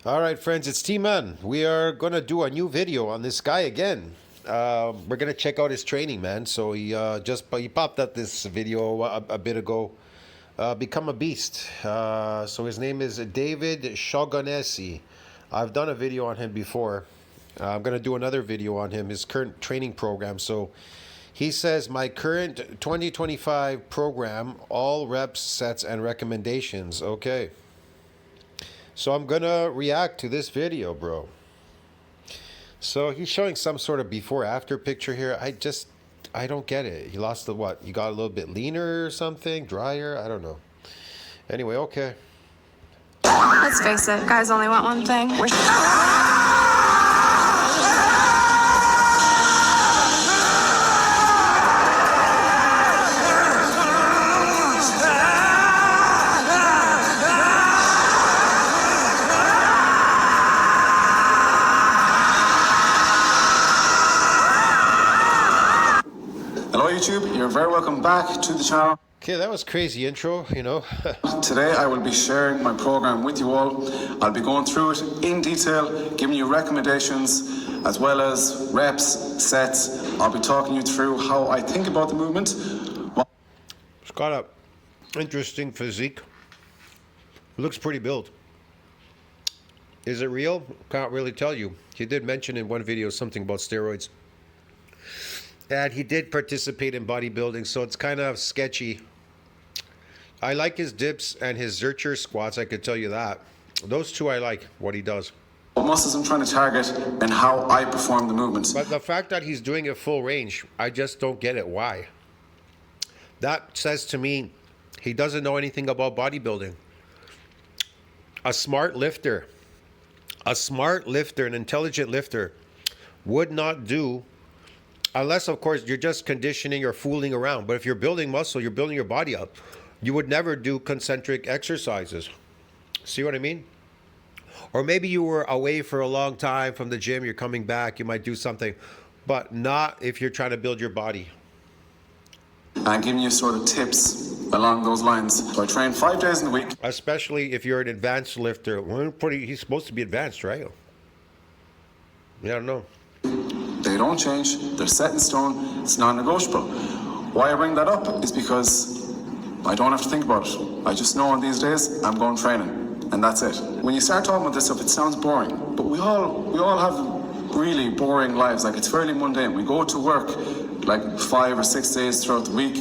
All right, friends, it's T-Man. We are going to do a new video on this guy again. We're going to check out his training, man. So he popped up this video a bit ago. Become a beast. So his name is David Shaughnessey. I've done a video on him before. I'm going to do another video on him, his current training program. So he says, my current 2025 program, all reps, sets, and recommendations. Okay. So I'm gonna react to this video, bro. So he's showing some sort of before after picture here. I don't get it. He lost the what? You got a little bit leaner or something? Drier? I don't know. Anyway, okay. Let's face it, guys only want one thing. Hello YouTube, you're very welcome back to the channel. Okay, that was crazy intro, you know. Today I will be sharing my program with you all. I'll be going through it in detail, giving you recommendations as well as reps, sets. I'll be talking you through how I think about the movement. It's got a interesting physique. Looks pretty built. Is it real? Can't really tell you. He did mention in one video something about steroids. And he did participate in bodybuilding, so it's kind of sketchy. I like his dips and his Zercher squats, I could tell you that. Those two I like, what he does. What muscles I'm trying to target and how I perform the movements. But the fact that he's doing it full range, I just don't get it. Why? That says to me, he doesn't know anything about bodybuilding. A smart lifter, an intelligent lifter would not do, unless, of course, you're just conditioning or fooling around. But if you're building muscle, you're building your body up, you would never do concentric exercises. See what I mean? Or maybe you were away for a long time from the gym, you're coming back, you might do something, but not if you're trying to build your body. I'm giving you sort of tips along those lines. So I train 5 days in the week. Especially if you're an advanced lifter. Well, he's supposed to be advanced, right? Yeah, I don't know. They don't change, they're set in stone, it's non-negotiable. Why I bring that up is because I don't have to think about it. I just know on these days I'm going training, and that's it. When you start talking about this stuff, it sounds boring, but we all have really boring lives. Like, it's fairly mundane. We go to work like 5 or 6 days throughout the week.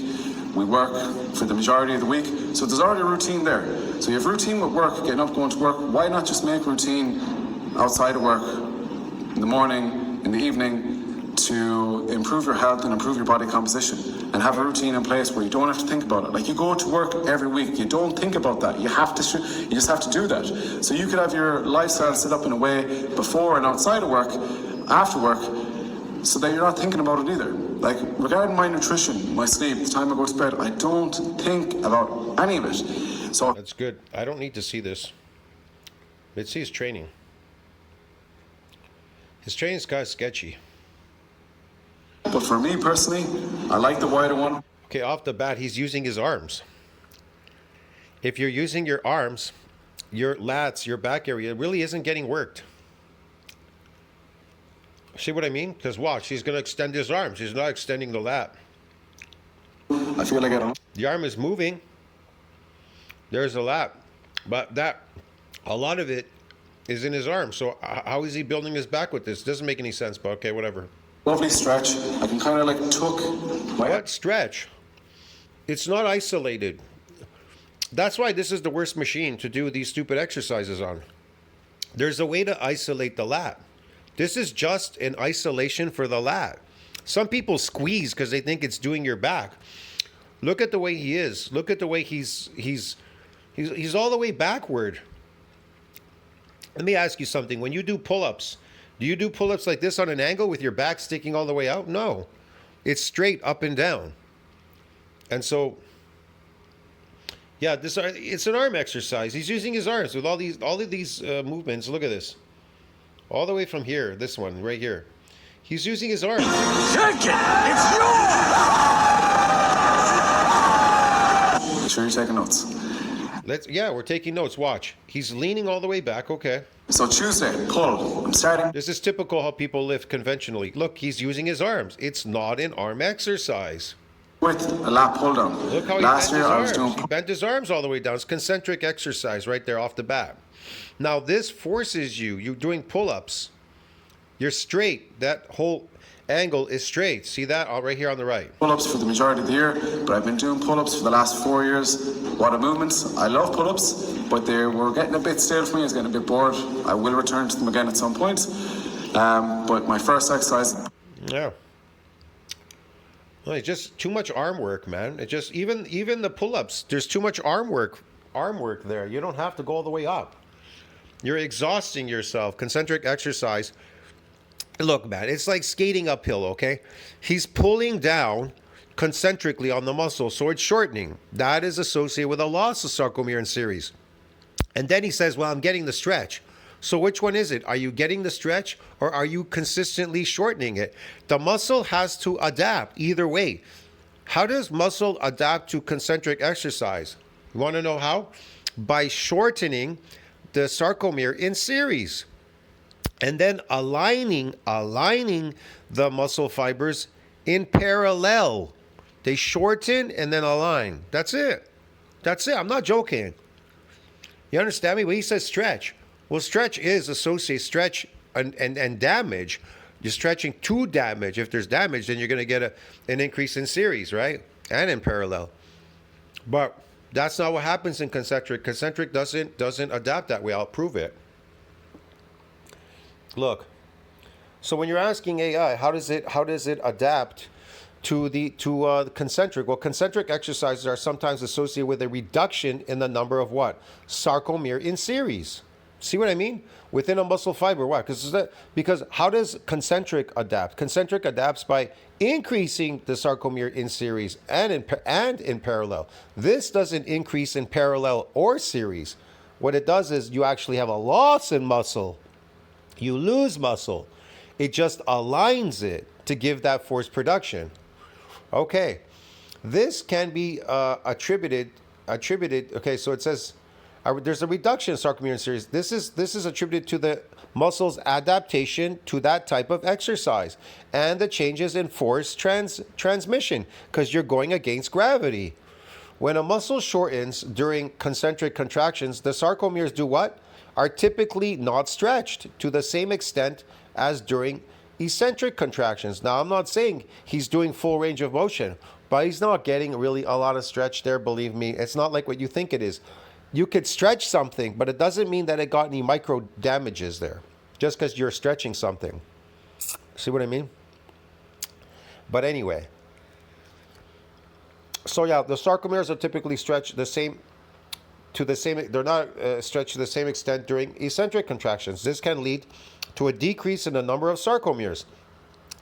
We work for the majority of the week, so there's already a routine there. So you have routine with work, getting up, going to work. Why not just make routine outside of work, in the morning, in the evening, to improve your health and improve your body composition, and have a routine in place where you don't have to think about it. Like, you go to work every week, you don't think about that. You just have to do that. So you could have your lifestyle set up in a way before and outside of work, after work, so that you're not thinking about it either. Like, regarding my nutrition, my sleep, the time I go to bed, I don't think about any of it. So that's good. I don't need to see this. Let's see his training. His training's kind of sketchy. But for me personally, I like the wider one. Okay, off the bat, he's using his arms. If you're using your arms, your lats, your back area really isn't getting worked. See what I mean? Because watch, he's going to extend his arms. He's not extending the lat. I feel like I don't. The arm is moving. There's a lat. But a lot of it is in his arm. So how is he building his back with this? Doesn't make any sense, but okay, whatever. Lovely stretch. I can kind of like tuck my... What stretch? It's not isolated. That's why this is the worst machine to do these stupid exercises on. There's a way to isolate the lat. This is just an isolation for the lat. Some people squeeze because they think it's doing your back. Look at the way he is. Look at the way he's all the way backward. Let me ask you something. When you do pull-ups, do you do pull-ups like this on an angle with your back sticking all the way out? No. It's straight up and down. And so, yeah, it's an arm exercise. He's using his arms with all of these movements. Look at this. All the way from here, this one right here. He's using his arms. Take it! It's yours! Make sure you're taking notes. We're taking notes. Watch. He's leaning all the way back. Okay. So Tuesday, pull. I'm starting This is typical how people lift conventionally. Look, he's using his arms. It's not an arm exercise. with a lat pull down. Look how he Last bent year his I was arms. doing He bent his arms all the way down. It's concentric exercise right there off the bat. Now this forces you're doing pull-ups. You're straight. That whole angle is straight. See that right here on the right. pull-ups for the majority of the year, but I've been doing pull-ups for the last 4 years. What a movements. I love pull-ups, but they were getting a bit stale for me. I was getting a bit bored. I will return to them again at some point. But my first exercise. Yeah. Well, it's just too much arm work, man. It just even the pull-ups, there's too much arm work there. You don't have to go all the way up. You're exhausting yourself. Concentric exercise. Look, man, it's like skating uphill, okay? He's pulling down concentrically on the muscle, so it's shortening. That is associated with a loss of sarcomere in series. And then he says, well, I'm getting the stretch. So which one is it? Are you getting the stretch or are you consistently shortening it? The muscle has to adapt either way. How does muscle adapt to concentric exercise? You want to know how? By shortening the sarcomere in series and then aligning the muscle fibers in parallel. They shorten and then align. That's it. I'm not joking. You understand me? When he says stretch, well, stretch is associated, stretch and damage. You're stretching to damage. If there's damage, then you're going to get an increase in series, right? And in parallel. But that's not what happens in concentric. Concentric doesn't adapt that way. I'll prove it. Look. So when you're asking AI, how does it adapt to the concentric? Well, concentric exercises are sometimes associated with a reduction in the number of what? Sarcomere in series. See what I mean? Within a muscle fiber. Why? Because how does concentric adapt? Concentric adapts by increasing the sarcomere in series and in parallel. This doesn't increase in parallel or series. What it does is you actually have a loss in muscle. You lose muscle. It just aligns it to give that force production. Okay. This can be attributed. Okay, so it says there's a reduction in sarcomere in series. This is attributed to the muscle's adaptation to that type of exercise and the changes in force transmission because you're going against gravity. When a muscle shortens during concentric contractions, the sarcomeres do what? Are typically not stretched to the same extent as during eccentric contractions. Now, I'm not saying he's doing full range of motion, but he's not getting really a lot of stretch there, believe me. It's not like what you think it is. You could stretch something, but it doesn't mean that it got any micro damages there, just because you're stretching something. See what I mean? But anyway. So yeah, the sarcomeres are typically stretched they're not stretched to the same extent during eccentric contractions. This can lead to a decrease in the number of sarcomeres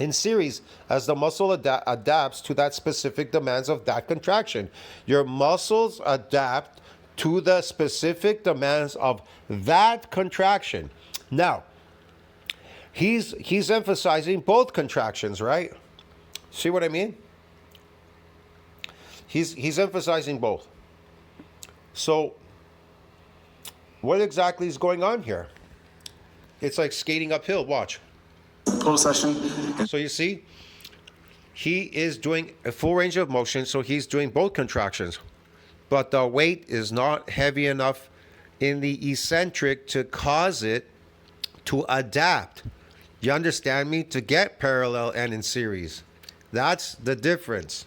in series as the muscle adapts to that specific demands of that contraction. Your muscles adapt to the specific demands of that contraction. Now, he's emphasizing both contractions, right? See what I mean? He's emphasizing both. So, what exactly is going on here? It's like skating uphill. Watch. Pull session. So you see, he is doing a full range of motion, so he's doing both contractions. But the weight is not heavy enough in the eccentric to cause it to adapt. You understand me? To get parallel and in series. That's the difference.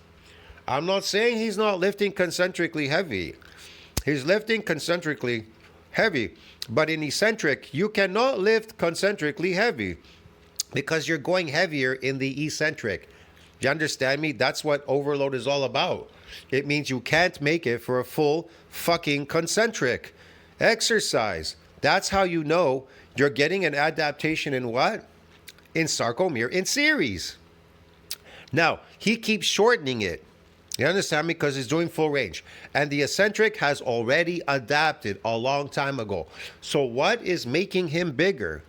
I'm not saying he's not lifting concentrically heavy. He's lifting concentrically heavy. But in eccentric, you cannot lift concentrically heavy because you're going heavier in the eccentric. You understand me? That's what overload is all about. It means you can't make it for a full fucking concentric exercise. That's how you know you're getting an adaptation in what? In sarcomere in series. Now, he keeps shortening it. You understand me? Because he's doing full range. And the eccentric has already adapted a long time ago. So what is making him bigger?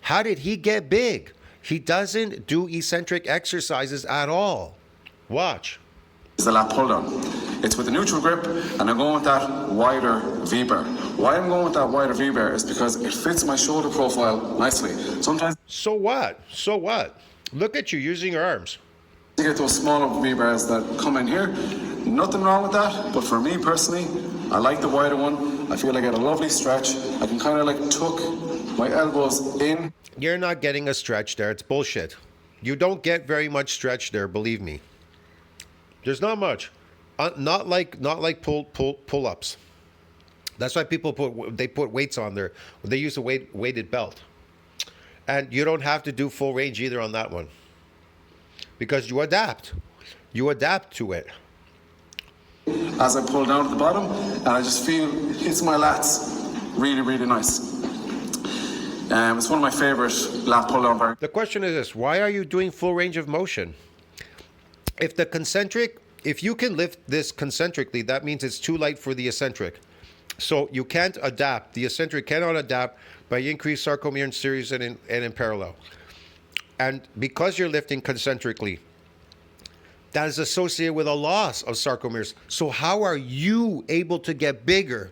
How did he get big? He doesn't do eccentric exercises at all. Watch. Is the lat pull down. It's with a neutral grip, and I'm going with that wider V-bar. Why I'm going with that wider V-bar is because it fits my shoulder profile nicely. Sometimes So what? So what? Look at you using your arms. you get those smaller V-bars that come in here. Nothing wrong with that, but for me personally, I like the wider one. I feel I get a lovely stretch. I can kind of like tuck my elbows in. You're not getting a stretch there. It's bullshit. You don't get very much stretch there, believe me. There's not much. Not like pull-ups. That's why people put weights on there. They use a weighted belt. And you don't have to do full range either on that one. Because you adapt. You adapt to it. As I pull down to the bottom, and I just feel it hits my lats really, really nice. It's one of my favorite lat pull down bars. The question is this: why are you doing full range of motion? If you can lift this concentrically, that means it's too light for the eccentric. So you can't adapt. The eccentric cannot adapt by increased sarcomere in series and in parallel. And because you're lifting concentrically, that is associated with a loss of sarcomeres. So how are you able to get bigger?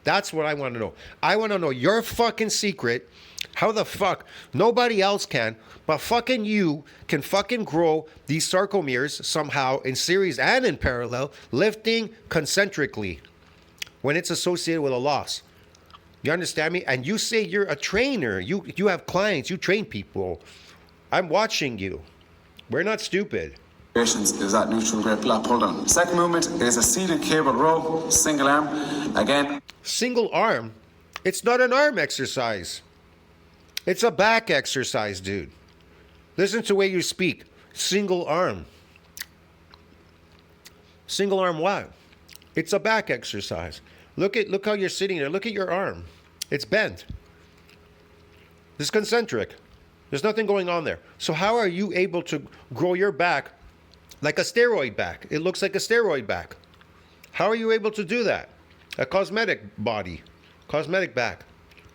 That's what I want to know. I want to know your fucking secret. How the fuck nobody else can, but fucking you can fucking grow these sarcomeres somehow in series and in parallel, lifting concentrically when it's associated with a loss. You understand me? And you say you're a trainer. You have clients. You train people. I'm watching you. We're not stupid. Is that neutral grip lat pull down. Second movement is a seated cable row, single arm. Again, Single arm? It's not an arm exercise. It's a back exercise, dude. Listen to the way you speak. Single arm. Single arm what? It's a back exercise. Look how you're sitting there. Look at your arm. It's bent. It's concentric. There's nothing going on there. So how are you able to grow your back like a steroid back? It looks like a steroid back. How are you able to do that? A cosmetic body. Cosmetic back.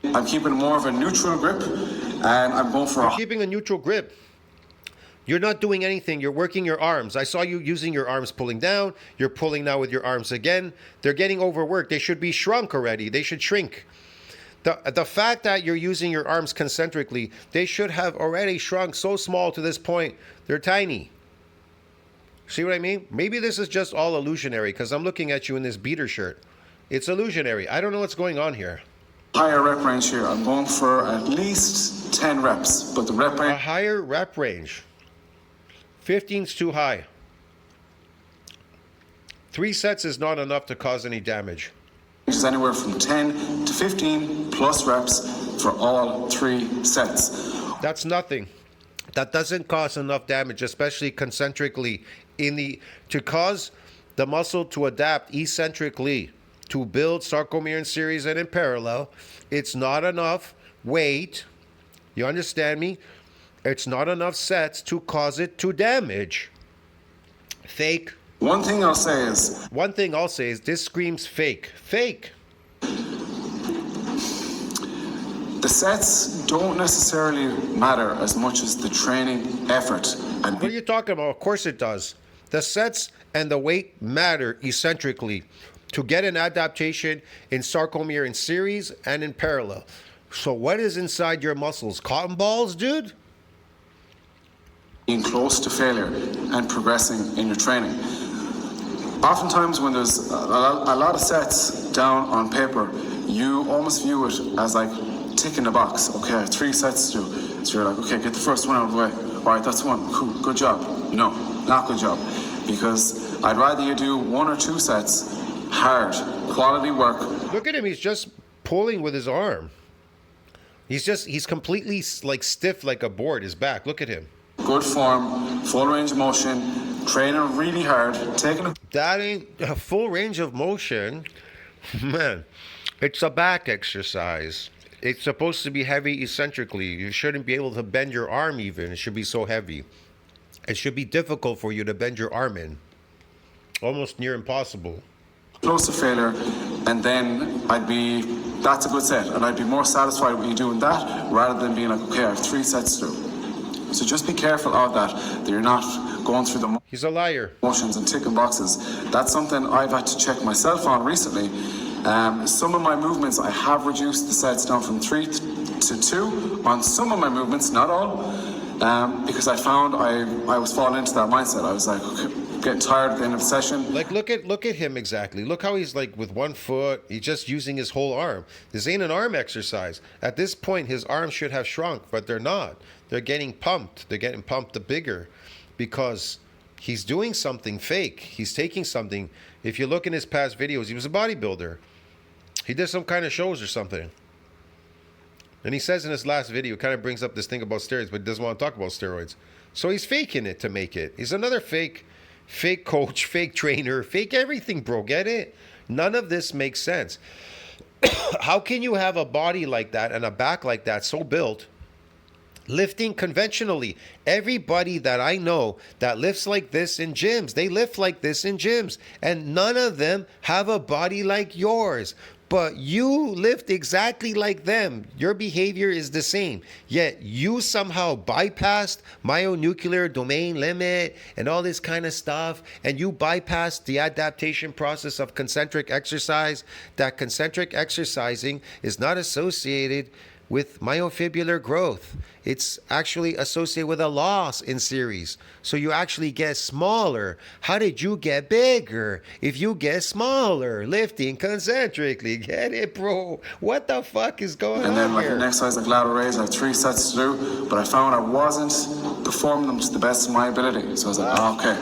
I'm keeping more of a neutral grip, and I'm going for You're keeping a neutral grip. You're not doing anything. You're working your arms. I saw you using your arms pulling down. You're pulling now with your arms again. They're getting overworked. They should be shrunk already. They should shrink. The fact that you're using your arms concentrically, they should have already shrunk so small to this point. They're tiny. See what I mean? Maybe this is just all illusionary because I'm looking at you in this beater shirt. It's illusionary. I don't know what's going on here. higher rep range here. I'm going for at least 10 reps, but the rep A range higher rep range. 15's too high. 3 sets is not enough to cause any damage. is anywhere from 10 to 15 plus reps for all 3 sets. That's nothing. That doesn't cause enough damage, especially concentrically, to cause the muscle to adapt eccentrically to build sarcomere in series and in parallel. It's not enough weight. You understand me? It's not enough sets to cause it to damage. Fake. One thing I'll say is This screams fake. Fake. the sets don't necessarily matter as much as the training effort. And What are you talking about? Of course it does. The sets and the weight matter eccentrically to get an adaptation in sarcomere in series and in parallel. So what is inside your muscles? Cotton balls, dude? being close to failure and progressing in your training. Oftentimes when there's a lot of sets down on paper, you almost view it as like ticking the box. Okay, I have 3 sets to do. So you're like, okay, get the first one out of the way. All right, that's 1. Cool, good job. No, not good job. Because I'd rather you do 1 or 2 sets, hard, quality work. Look at him. He's just pulling with his arm. He's completely like stiff like a board, his back. Look at him. Good form, full range of motion, training really hard, taking a That ain't a full range of motion. Man, it's a back exercise. It's supposed to be heavy eccentrically. You shouldn't be able to bend your arm even. It should be so heavy. It should be difficult for you to bend your arm in. Almost near impossible. close to failure, and then that's a good set, and I'd be more satisfied with you doing that rather than being like, okay, I have 3 sets to do. So just be careful of that you're not going through the He's a liar. motions and ticking boxes. That's something I've had to check myself on recently. Some of my movements, I have reduced the sets down from 3 to 2 on some of my movements, not all, because I found I was falling into that mindset. I was like, okay, getting tired at the end of the session. Like, look at him exactly. Look how he's like with one foot. He's just using his whole arm. This ain't an arm exercise. At this point, his arms should have shrunk, but they're not. They're getting pumped. They're getting pumped the bigger because he's doing something fake. He's taking something. If you look in his past videos, he was a bodybuilder. He did some kind of shows or something. And he says in his last video, kind of brings up this thing about steroids, but he doesn't want to talk about steroids. So he's faking it to make it. He's another fake coach, fake trainer, fake everything, bro. Get it? None of this makes sense. How can you have a body like that and a back like that so built, lifting conventionally? Everybody that I know that lifts like this in gyms, they lift like this in gyms, and none of them have a body like yours. But you lift exactly like them. Your behavior is the same. Yet you somehow bypassed myonuclear domain limit and all this kind of stuff. And you bypassed the adaptation process of concentric exercise. That concentric exercising is not associated with myofibular growth. It's actually associated with a loss in series. So you actually get smaller. How did you get bigger? If you get smaller, lifting concentrically, get it, bro? What the fuck is going And then on like here? an exercise like lateral raise, I have 3 sets to do, but I found I wasn't performing them to the best of my ability. So I was like, okay,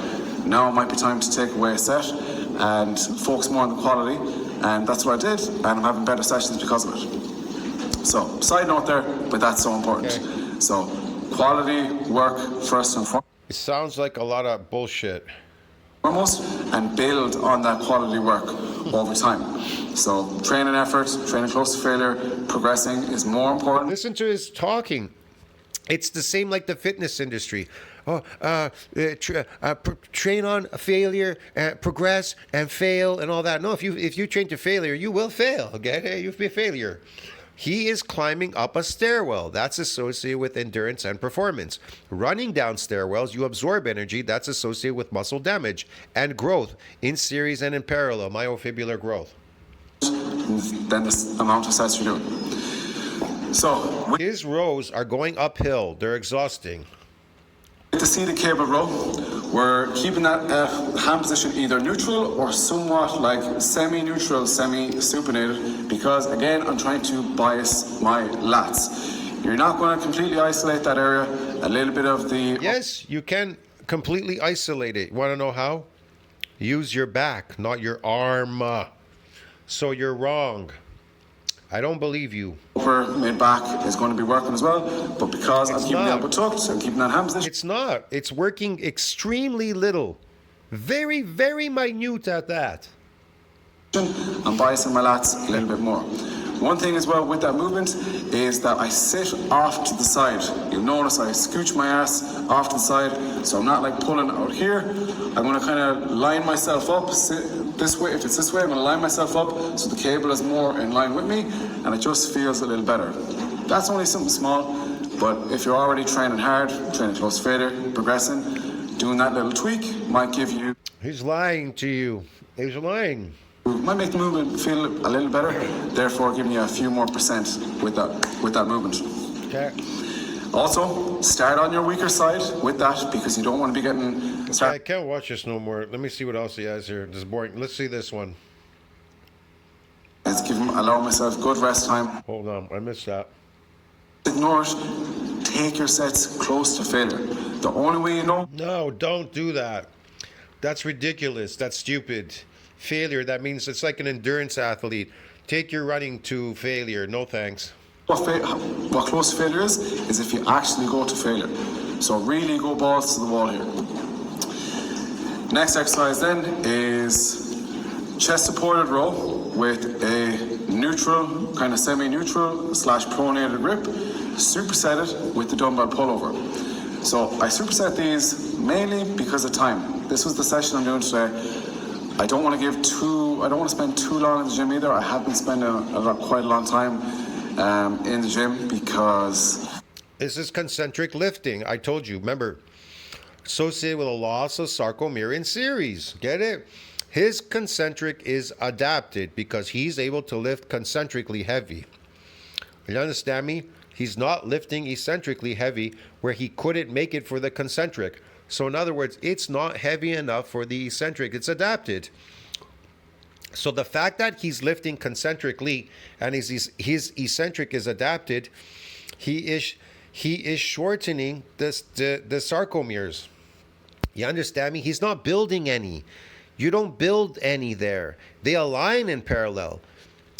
now it might be time to take away a set and focus more on the quality. And that's what I did, and I'm having better sessions because of it. So, side note there, but that's so important. Okay. So, quality work first and It sounds like a lot of bullshit. foremost, and build on that quality work over time. So, training effort, training close to failure, progressing is more important. Listen to his talking. It's the same like the fitness industry. Train on failure, progress, and fail, and all that. No, if you train to failure, you will fail. Okay, you'll be a failure. He is climbing up a stairwell. That's associated with endurance and performance. Running down stairwells, you absorb energy. That's associated with muscle damage and growth in series and in parallel, myofibular growth. Then the amount of sets you're doing. So, with His rows are going uphill. They're exhausting. the seated cable row, we're keeping that hand position either neutral or somewhat like semi-neutral, semi-supinated, because again, I'm trying to bias my lats. You're not going to completely isolate that area. A little bit of the... Yes, you can completely isolate it. You want to know how? Use your back, not your arm. So you're wrong. I don't believe you. Upper mid-back is going to be working as well, but because I'm keeping the elbow tucked and keeping that hand position, It's not. It's working extremely little. Very, very minute at that. I'm biasing my lats a little bit more. One thing as well with that movement is that I sit off to the side. You'll notice I scooch my ass off to the side, so I'm not like pulling out here. I'm going to kind of line myself up, sit this way. If it's this way, I'm going to line myself up so the cable is more in line with me, and it just feels a little better. That's only something small, but if you're already training hard, training close to failure, progressing, doing that little tweak might give you... He's lying to you. He's lying. might make the movement feel a little better, therefore giving you a few more percent with that movement. Okay. Also, start on your weaker side with that because you don't want to be getting... I can't watch this no more. Let me see what else he has here. This is boring. Let's see this one. Allow myself good rest time. Hold on. I missed that. Ignore it. Take your sets close to failure. The only way you know... No, don't do that. That's ridiculous. That's stupid. Failure, that means it's like an endurance athlete. Take your running to failure. No thanks. What close to failure is if you actually go to failure. So really go balls to the wall here. Next exercise then is chest supported row with a neutral, kind of semi-neutral / pronated grip, supersetted with the dumbbell pullover. So I superset these mainly because of time. This was the session I'm doing today. I don't want to spend too long in the gym either. I have been spending quite a long time in the gym because... This is concentric lifting. I told you, remember, associated with a loss of sarcomere in series. Get it? His concentric is adapted because he's able to lift concentrically heavy. You understand me? He's not lifting eccentrically heavy where he couldn't make it for the concentric. So in other words, it's not heavy enough for the eccentric. It's adapted. So the fact that he's lifting concentrically and his eccentric is adapted, he is shortening the sarcomeres. You understand me? He's not building any. You don't build any there. They align in parallel.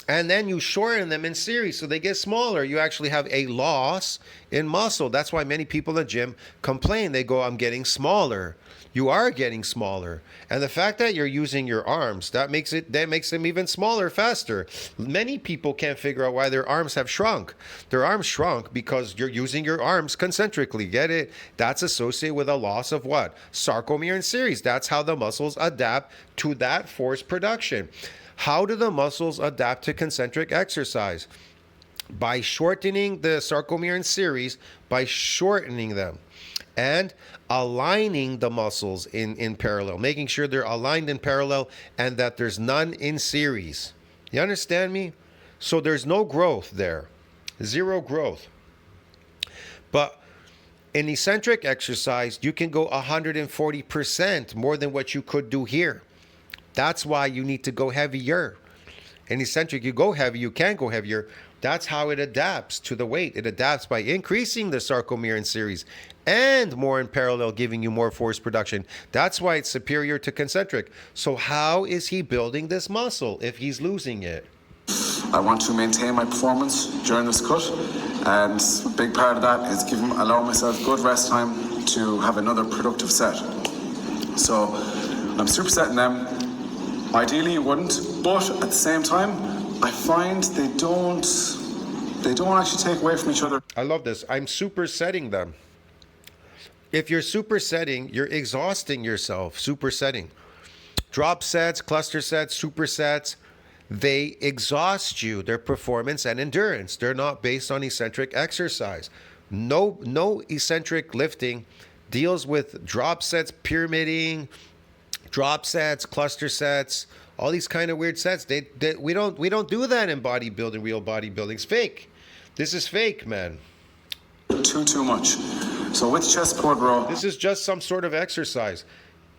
And then you shorten them in series so they get smaller. You actually have a loss in muscle. That's why many people in the gym complain. They go, I'm getting smaller. You are getting smaller. And the fact that you're using your arms, that makes them even smaller faster. Many people can't figure out why their arms have shrunk. Their arms shrunk because you're using your arms concentrically. Get it? That's associated with a loss of what? Sarcomere in series. That's how the muscles adapt to that force production. How do the muscles adapt to concentric exercise? By shortening the sarcomere in series, by shortening them and aligning the muscles in parallel, making sure they're aligned in parallel and that there's none in series. You understand me? So there's no growth there, zero growth. But in eccentric exercise, you can go 140% more than what you could do here. That's why you need to go heavier. In eccentric, you go heavy, you can go heavier. That's how it adapts to the weight. It adapts by increasing the sarcomere in series and more in parallel, giving you more force production. That's why it's superior to concentric. So how is he building this muscle if he's losing it? I want to maintain my performance during this cut, and a big part of that is allow myself good rest time to have another productive set. So I'm supersetting them. Ideally you wouldn't, but at the same time, I find they don't actually take away from each other. I love this. I'm supersetting them. If you're supersetting, you're exhausting yourself. Supersetting. Drop sets, cluster sets, supersets, they exhaust you, their performance and endurance. They're not based on eccentric exercise. No eccentric lifting deals with drop sets, pyramiding, drop sets, cluster sets, all these kind of weird sets. We don't do that in bodybuilding. Real bodybuilding. It's fake. This is fake, man. Too much. So with chest support row, this is just some sort of exercise.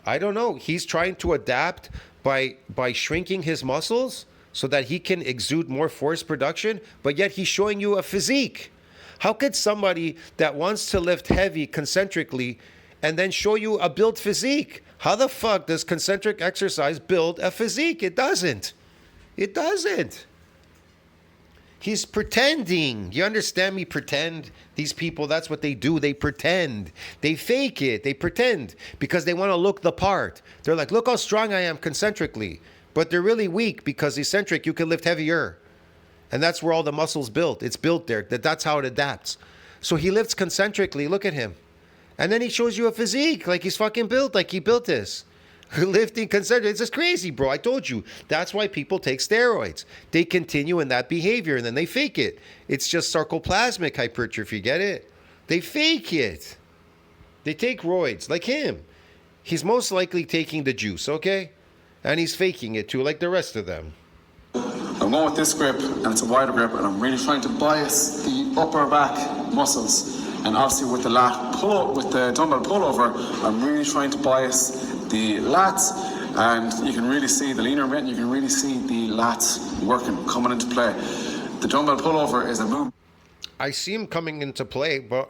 I don't know. He's trying to adapt by shrinking his muscles so that he can exude more force production, but yet he's showing you a physique. How could somebody that wants to lift heavy concentrically and then show you a built physique? How the fuck does concentric exercise build a physique? It doesn't. It doesn't. He's pretending. You understand me? Pretend. These people, that's what they do. They pretend. They fake it. They pretend because they want to look the part. They're like, look how strong I am concentrically. But they're really weak because eccentric, you can lift heavier. And that's where all the muscles built. It's built there. That's how it adapts. So he lifts concentrically. Look at him. And then he shows you a physique like he's fucking built, like he built this. Lifting concentric. It's just crazy, bro. I told you. That's why people take steroids. They continue in that behavior and then they fake it. It's just sarcoplasmic hypertrophy. Get it? They fake it. They take roids like him. He's most likely taking the juice, okay? And he's faking it too, like the rest of them. I'm going with this grip, and it's a wider grip, and I'm really trying to bias the upper back muscles. And obviously with the with the dumbbell pullover, I'm really trying to bias the lats, and you can really see the leaner I'm getting, you can really see the lats working, coming into play. The dumbbell pullover is a move. I see him coming into play, but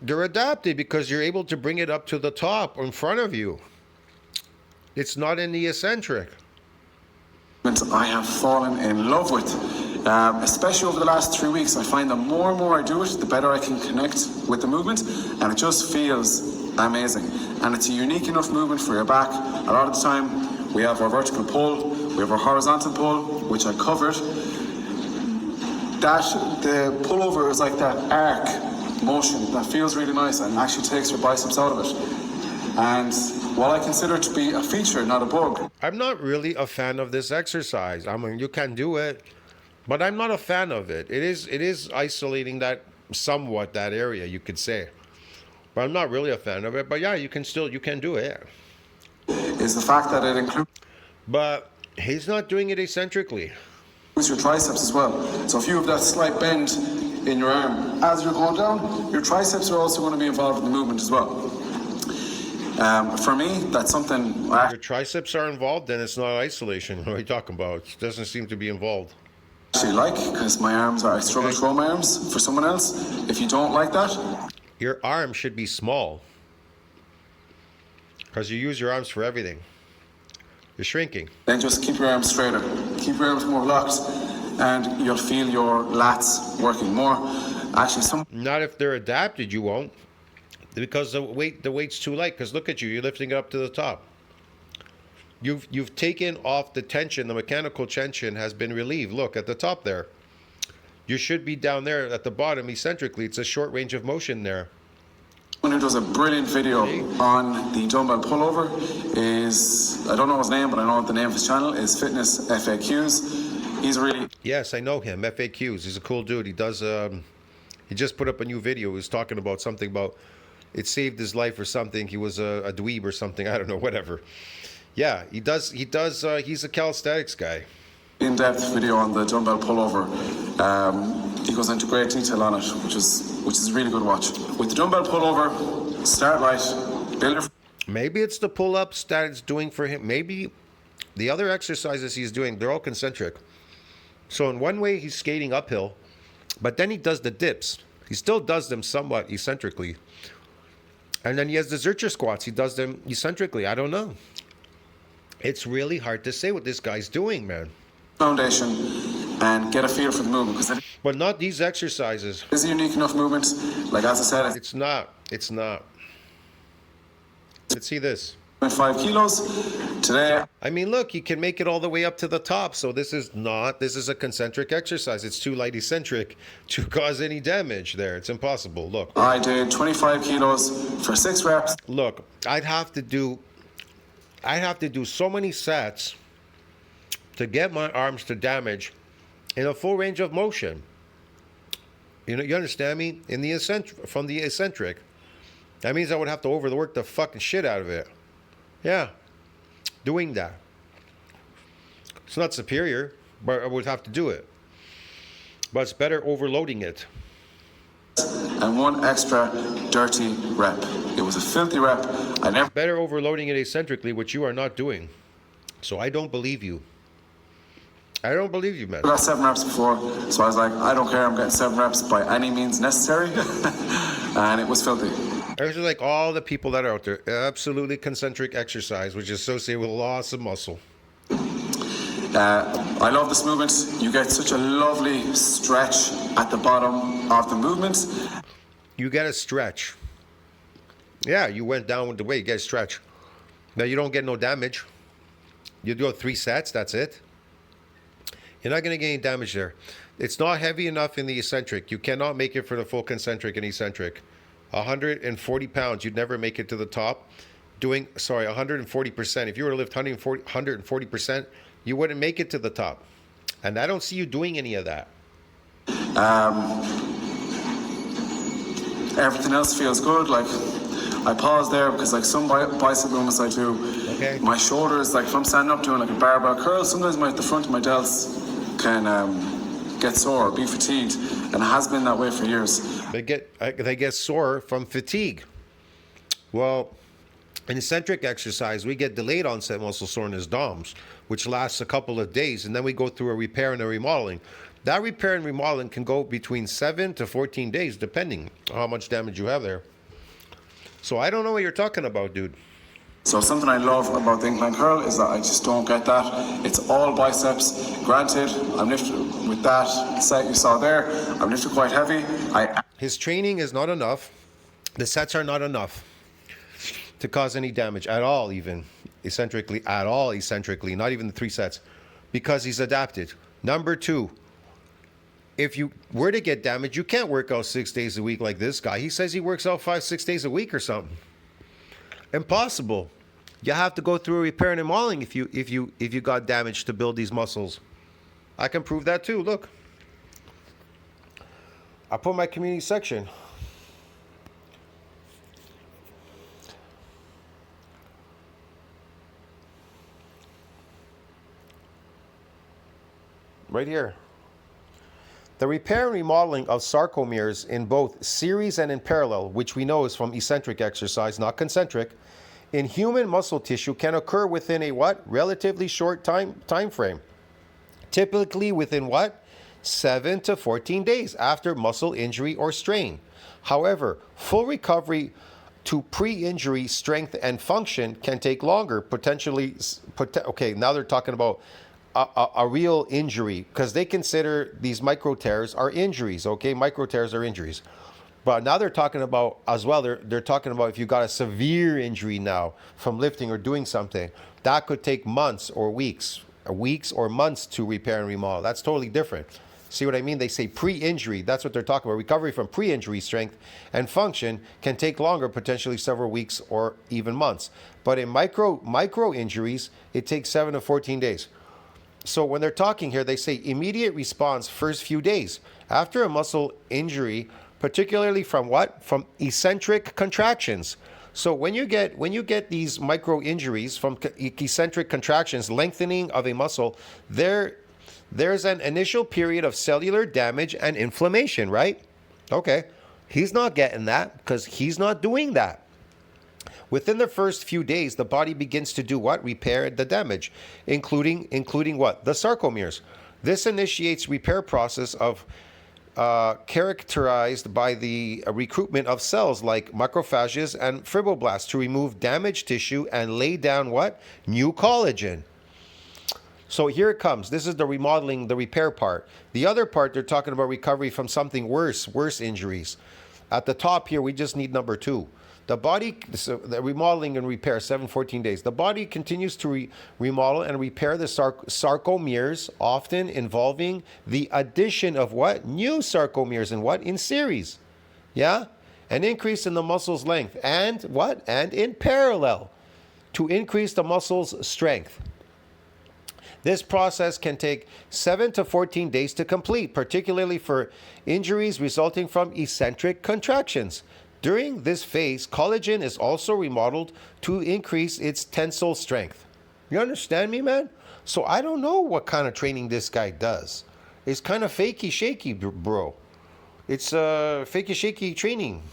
they're adapted because you're able to bring it up to the top in front of you. It's not in the eccentric. I have fallen in love with, especially over the last 3 weeks. I find the more and more I do it, the better I can connect with the movement, and it just feels amazing. And it's a unique enough movement for your back. A lot of the time, we have our vertical pull, we have our horizontal pull, which I covered. The pullover is like that arc motion that feels really nice and actually takes your biceps out of it. And while I consider it to be a feature, not a bug. I'm not really a fan of this exercise. I mean, you can do it, but I'm not a fan of it. It is isolating that somewhat that area, you could say. But I'm not really a fan of it. But yeah, you can do it. is the fact that it includes But he's not doing it eccentrically. your triceps as well. So if you have that slight bend in your arm, as you're going down, your triceps are also going to be involved in the movement as well. For me, that's something I Your triceps are involved, then it's not isolation. What are you talking about? It doesn't seem to be involved. actually like, because my arms are, I struggle to throw my arms for someone else. If you don't like that, Your arm should be small. Because you use your arms for everything. You're shrinking. then just keep your arms straighter. Keep your arms more locked, and you'll feel your lats working more. Actually, Not if they're adapted, you won't. Because the weight's too light. Because look at you, you're lifting it up to the top. You've taken off the tension. The mechanical tension has been relieved. Look at the top there. You should be down there at the bottom eccentrically. It's a short range of motion there. someone who does a brilliant video on the dumbbell pullover is, I don't know his name, but I know the name of his channel is Fitness FAQs. He's really Yes, I know him. FAQs. He's a cool dude. He does. He just put up a new video. He was talking about something about it saved his life or something. He was a dweeb or something. I don't know. Whatever. Yeah, he does. He does. He's a calisthenics guy. in-depth video on the dumbbell pullover. He goes into great detail on it, which is a really good watch. With the dumbbell pullover, start light, build your Maybe it's the pull-ups that it's doing for him. Maybe the other exercises he's doing, they're all concentric. So in one way, he's skating uphill, but then he does the dips. He still does them somewhat eccentrically. And then he has the Zercher squats. He does them eccentrically. I don't know. It's really hard to say what this guy's doing, man. foundation and get a feel for the movement, because it But not these exercises. is a unique enough movement. Like as I said, It's not. It's not. Let's see this. it's 5 kilos. Today, I mean, look, you can make it all the way up to the top. So this is a concentric exercise. It's too light eccentric to cause any damage there. It's impossible. Look, I did 25 kilos for 6 reps. look, I'd have to do so many sets to get my arms to damage in a full range of motion. You know, you understand me? In the from the eccentric. That means I would have to overwork the fucking shit out of it. Yeah. Doing that. It's not superior, but I would have to do it. But it's better overloading it. And 1 extra dirty rep. It was a filthy rep. I never Better overloading it eccentrically, which you are not doing. So I don't believe you. I don't believe you, man. got 7 reps before, so I was like, I don't care, I'm getting 7 reps by any means necessary. And it was filthy. There's like all the people that are out there, absolutely concentric exercise, which is associated with loss of muscle. I love this movement. You get such a lovely stretch at the bottom of the movement. You get a stretch. Yeah, you went down with the weight, you get a stretch. Now you don't get no damage. You do 3 sets, that's it. You're not going to get any damage there. It's not heavy enough in the eccentric. You cannot make it for the full concentric and eccentric. 140 pounds, you'd never make it to the top. 140%. If you were to lift 140%, you wouldn't make it to the top. And I don't see you doing any of that. Everything else feels good. Like, I pause there because like some bicep movements I do, Okay. my shoulders, like if I'm standing up doing like a barbell curl, sometimes the front of my delts can get sore, be fatigued, and it has been that way for years. They get sore from fatigue. Well, in eccentric exercise, we get delayed onset muscle soreness, DOMS, which lasts a couple of days, and then we go through a repair and a remodeling. That repair and remodeling can go between 7 to 14 days, depending on how much damage you have there. So I don't know what you're talking about, dude. So something I love about the incline curl is that I just don't get that. It's all biceps. Granted, I'm lifting with that set you saw there. I'm lifting quite heavy. His training is not enough. The sets are not enough to cause any damage at all, even eccentrically, not even the 3 sets, because he's adapted. Number 2, if you were to get damage, you can't work out 6 days a week like this guy. He says he works out 5-6 days a week or something. Impossible. You have to go through a repair and remodeling if you got damage to build these muscles. I can prove that too. Look. I put my community section. Right here. The repair and remodeling of sarcomeres in both series and in parallel, which we know is from eccentric exercise, not concentric, in human muscle tissue can occur within a what? Relatively short time frame. Typically within what? 7 to 14 days after muscle injury or strain. However, full recovery to pre-injury strength and function can take longer, okay, now they're talking about a real injury, because they consider these micro tears are injuries, okay? Micro tears are injuries. But now they're talking about, as well, they're talking about if you got a severe injury now from lifting or doing something, that could take months or weeks or months to repair and remodel. That's totally different. See what I mean? They say pre-injury. That's what they're talking about. Recovery from pre-injury strength and function can take longer, potentially several weeks or even months. But in micro injuries, it takes 7 to 14 days. So when they're talking here, they say immediate response first few days after a muscle injury, particularly from what? From eccentric contractions. So when you get these micro injuries from eccentric contractions, lengthening of a muscle, there's an initial period of cellular damage and inflammation, right? Okay. He's not getting that because he's not doing that. Within the first few days, the body begins to do what? Repair the damage, including what? The sarcomeres. This initiates repair process of characterized by the recruitment of cells like macrophages and fibroblasts to remove damaged tissue and lay down what? New collagen. So here it comes. This is the remodeling, the repair part. The other part, they're talking about recovery from something worse injuries. At the top here, we just need number 2. The body, so the remodeling and repair, 7-14 days. The body continues to remodel and repair the sarcomeres, often involving the addition of what? New sarcomeres in what? In series. Yeah? An increase in the muscle's length. And what? And in parallel to increase the muscle's strength. This process can take 7 to 14 days to complete, particularly for injuries resulting from eccentric contractions. During this phase, collagen is also remodeled to increase its tensile strength. You understand me, man? So I don't know what kind of training this guy does. It's kind of fakey shaky, bro. It's fakey shaky training.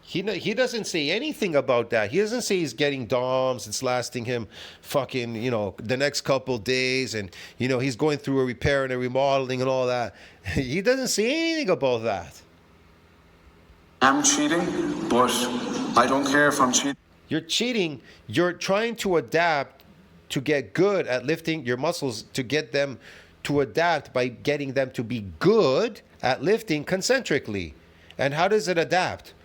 He doesn't say anything about that. He doesn't say he's getting DOMs. It's lasting him fucking, the next couple days. And, he's going through a repair and a remodeling and all that. He doesn't say anything about that. I'm cheating, but I don't care if I'm cheating. You're cheating. You're trying to adapt to get good at lifting your muscles, to get them to adapt by getting them to be good at lifting concentrically. And how does it adapt?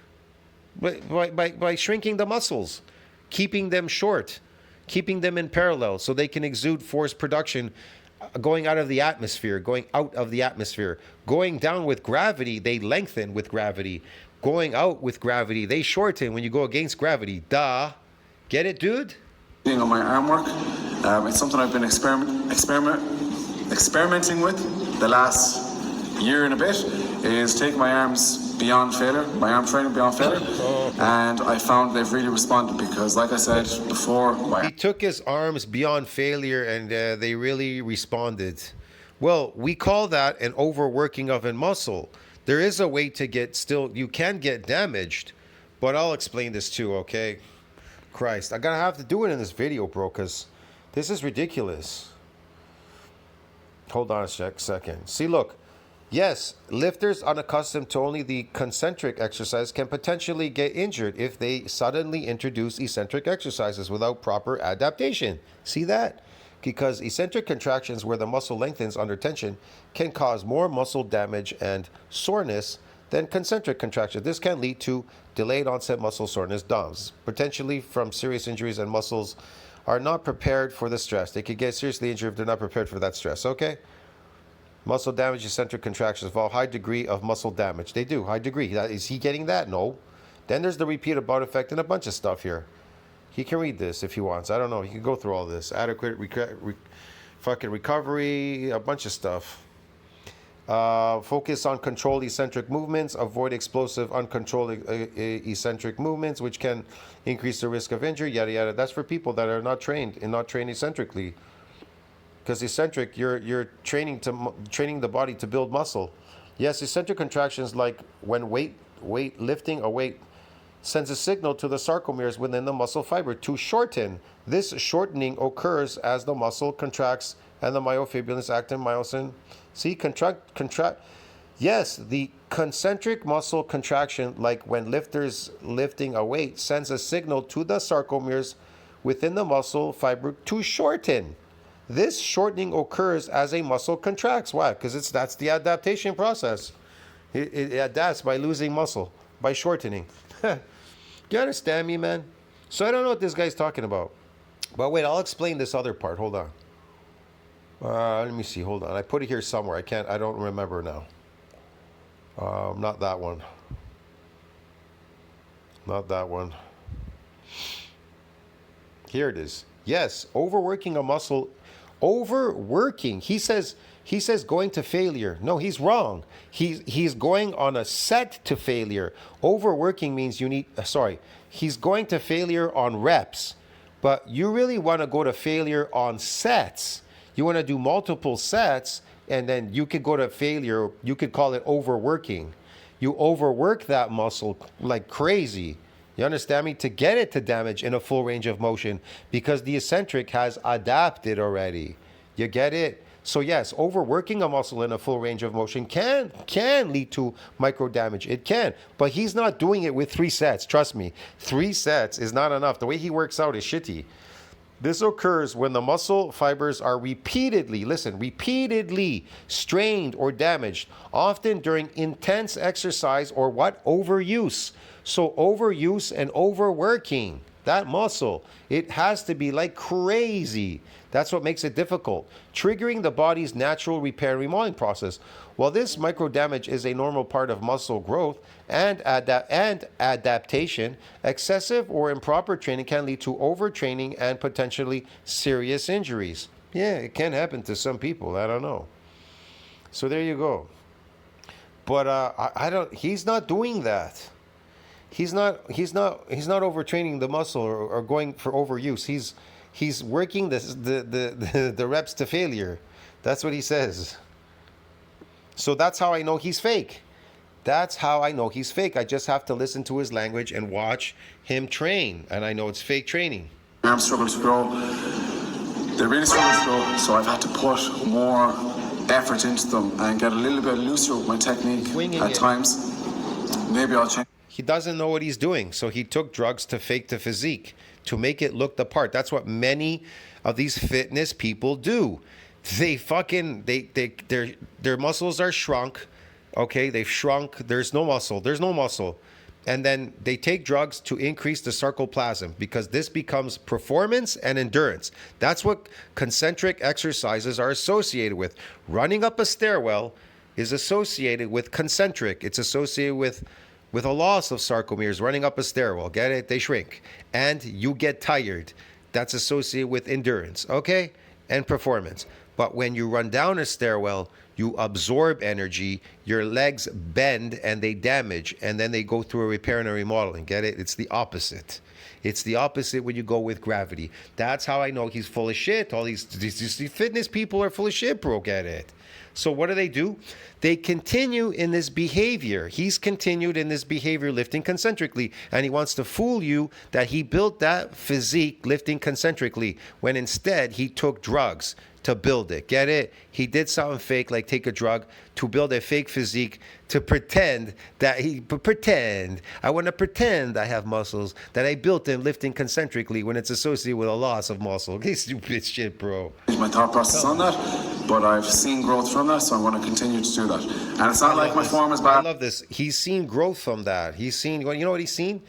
By shrinking the muscles, keeping them short, keeping them in parallel so they can exude force production going out of the atmosphere, going down with gravity, they lengthen with gravity. Going out with gravity, they shorten when you go against gravity. Duh. Get it, dude? On my arm work, it's something I've been experimenting with the last year and a bit, is taking my arms beyond failure, my arm training beyond failure, and I found they've really responded because, like I said before, he took his arms beyond failure and they really responded. Well, we call that an overworking of a muscle. There is a way to you can get damaged, but I'll explain this too, okay? Christ, I'm gonna have to do it in this video, bro, because this is ridiculous. Hold on a second. See, look. Yes, lifters unaccustomed to only the concentric exercise can potentially get injured if they suddenly introduce eccentric exercises without proper adaptation. See that? Because eccentric contractions where the muscle lengthens under tension can cause more muscle damage and soreness than concentric contractions. This can lead to delayed onset muscle soreness, DOMS, potentially from serious injuries, and muscles are not prepared for the stress. They could get seriously injured if they're not prepared for that stress, okay? Muscle damage, eccentric contractions involve high degree of muscle damage. They do, high degree. Is he getting that? No. Then there's the repeated bout effect and a bunch of stuff here. He can read this if he wants. I don't know. He can go through all this. Adequate fucking recovery, a bunch of stuff. Focus on controlled eccentric movements. Avoid explosive, uncontrolled eccentric movements, which can increase the risk of injury. Yada yada. That's for people that are not trained and not trained eccentrically. Because eccentric, you're training the body to build muscle. Yes, eccentric contractions, like when lifting a weight, sends a signal to the sarcomeres within the muscle fiber to shorten. This shortening occurs as the muscle contracts and the myofibulous actin myosin. See, contract. Yes, the concentric muscle contraction, like when lifters lifting a weight, sends a signal to the sarcomeres within the muscle fiber to shorten. This shortening occurs as a muscle contracts. Why? Because that's the adaptation process. It adapts by losing muscle, by shortening. You understand me, man? So I don't know what this guy's talking about. But wait, I'll explain this other part. Hold on. Let me see. Hold on. I put it here somewhere. I don't remember now. Not that one. Not that one. Here it is. Yes, overworking a muscle. Overworking. He says going to failure. No, he's wrong. He's going on a set to failure. Overworking means he's going to failure on reps. But you really want to go to failure on sets. You want to do multiple sets, and then you could go to failure. You could call it overworking. You overwork that muscle like crazy. You understand me? To get it to damage in a full range of motion, because the eccentric has adapted already. You get it? So yes, overworking a muscle in a full range of motion can lead to micro damage. It can, but he's not doing it with 3 sets. Trust me, 3 sets is not enough. The way he works out is shitty. This occurs when the muscle fibers are repeatedly strained or damaged, often during intense exercise or overuse. So overuse and overworking that muscle, it has to be like crazy. That's what makes it difficult, triggering the body's natural repair and remodeling process. While this micro damage is a normal part of muscle growth and adaptation, excessive or improper training can lead to overtraining and potentially serious injuries. Yeah, it can happen to some people. I don't know. So there you go. But he's not doing that. He's not overtraining the muscle or going for overuse. He's working the reps to failure. That's what he says. So that's how I know he's fake. That's how I know he's fake. I just have to listen to his language and watch him train, and I know it's fake training. Arms struggle to grow. They really struggle to grow, so I've had to put more effort into them and get a little bit looser with my technique at times. Maybe I'll change. He doesn't know what he's doing, so he took drugs to fake the physique, to make it look the part. That's what many of these fitness people do. Their muscles are shrunk. Okay, they've shrunk. There's no muscle. And then they take drugs to increase the sarcoplasm, because this becomes performance and endurance. That's what concentric exercises are associated with. Running up a stairwell is associated with concentric. It's associated with a loss of sarcomeres. Running up a stairwell, get it? They shrink. And you get tired. That's associated with endurance, okay? And performance. But when you run down a stairwell, you absorb energy, your legs bend and they damage, and then they go through a repair and a remodeling. Get it? It's the opposite. It's the opposite when you go with gravity. That's how I know he's full of shit. All these fitness people are full of shit, bro. Get it? So what do? They continue in this behavior. He's continued in this behavior lifting concentrically, and he wants to fool you that he built that physique lifting concentrically, when instead he took drugs to build it. Get it? He did something fake, like take a drug to build a fake physique, to pretend I want to pretend I have muscles that I built them lifting concentrically, when it's associated with a loss of muscle. Hey, stupid shit, bro. My thought process on that, but I've seen growth from that, so I want to continue to do that. And it's not like my form is bad. I love this. He's seen growth from that. He's seen, you know what he's seen?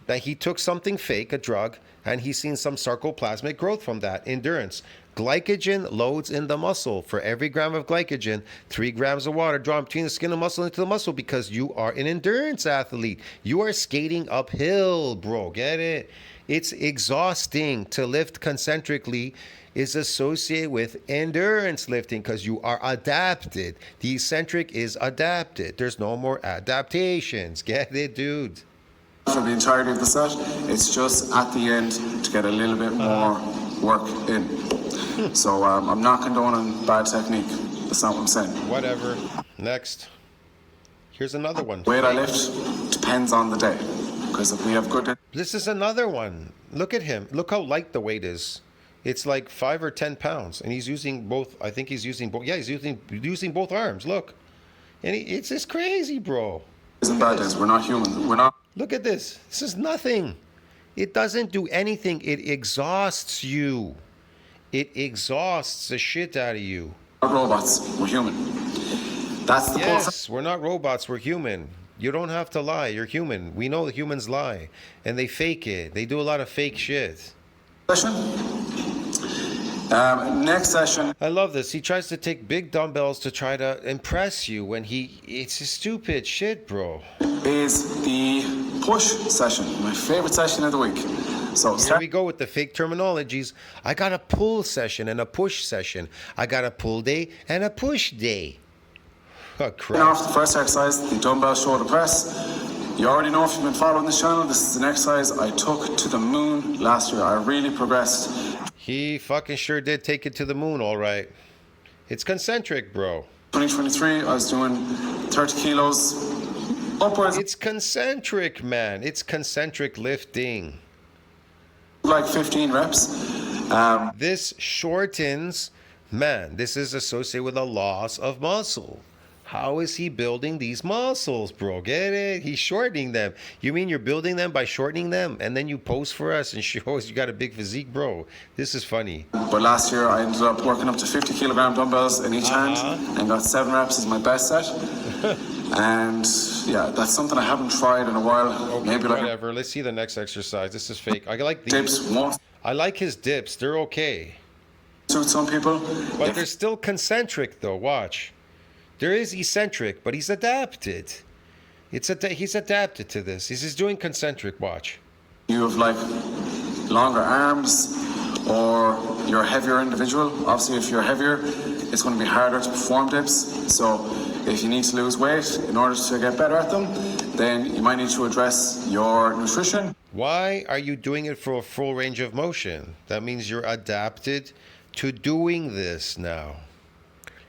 That he took something fake, a drug, and he's seen some sarcoplasmic growth from that. Endurance. Glycogen loads in the muscle. For every gram of glycogen, 3 grams of water drawn between the skin and muscle into the muscle because you are an endurance athlete. You are skating uphill, bro. Get it? It's exhausting to lift concentrically is associated with endurance lifting because you are adapted. The eccentric is adapted. There's no more adaptations. Get it, dude? For the entirety of the set, it's just at the end to get a little bit more work in. So I'm not condoning bad technique. That's not what I'm saying. Whatever. Next. Here's another one. Weight I lift depends on the day. Because if we have good... This is another one. Look at him. Look how light the weight is. It's like 5 or 10 pounds. And he's using both. I think he's using both. Yeah, he's using both arms. Look. And it's just crazy, bro. Isn't bad days. We're not human. We're not... Look at this. This is nothing. It doesn't do anything. It exhausts you. It exhausts the shit out of you. We're not robots. We're human. That's the Yes, we're not robots. We're human. You don't have to lie. You're human. We know the humans lie. And they fake it. They do a lot of fake shit. session. Next session. I love this. He tries to take big dumbbells to try to impress you when it's stupid shit, bro. Is the push session, my favorite session of the week. So Here we go with the fake terminologies. I got a pull session and a push session. I got a pull day and a push day. Oh, crap. off the first exercise, the dumbbell shoulder press. You already know if you've been following this channel, this is an exercise I took to the moon last year. I really progressed. He fucking sure did take it to the moon, all right. It's concentric, bro. 2023, I was doing 30 kilos upwards. It's concentric, man. It's concentric lifting. Like 15 reps. This shortens, man, this is associated with a loss of muscle. How is he building these muscles, bro? Get it? He's shortening them. You mean you're building them by shortening them? And then you pose for us and show us you got a big physique, bro. This is funny. But last year, I ended up working up to 50 kilogram dumbbells in each hand and got 7 reps as my best set. And yeah, that's something I haven't tried in a while. Okay, maybe like whatever. Let's see the next exercise. This is fake. I like these. dips won't I like his dips. They're okay. suit some people. But they're still concentric, though. Watch. There is eccentric, but he's adapted. He's adapted to this. He's just doing concentric. Watch. You have like longer arms or you're a heavier individual. Obviously, if you're heavier, it's going to be harder to perform dips. So if you need to lose weight in order to get better at them, then you might need to address your nutrition. Why are you doing it for a full range of motion? That means you're adapted to doing this now.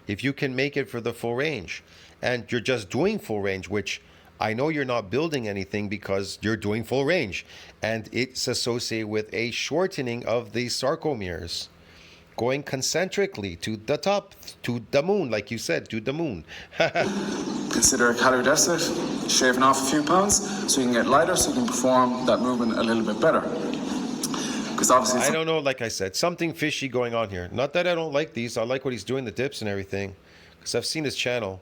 If you can make it for the full range and you're just doing full range, which I know you're not building anything because you're doing full range and it's associated with a shortening of the sarcomeres, going concentrically to the top, to the moon, like you said, to the moon. Consider a calorie deficit, shaving off a few pounds so you can get lighter so you can perform that movement a little bit better. Because obviously, I don't know, like I said, something fishy going on here. Not that I don't like these. I like what he's doing, the dips and everything, because I've seen his channel.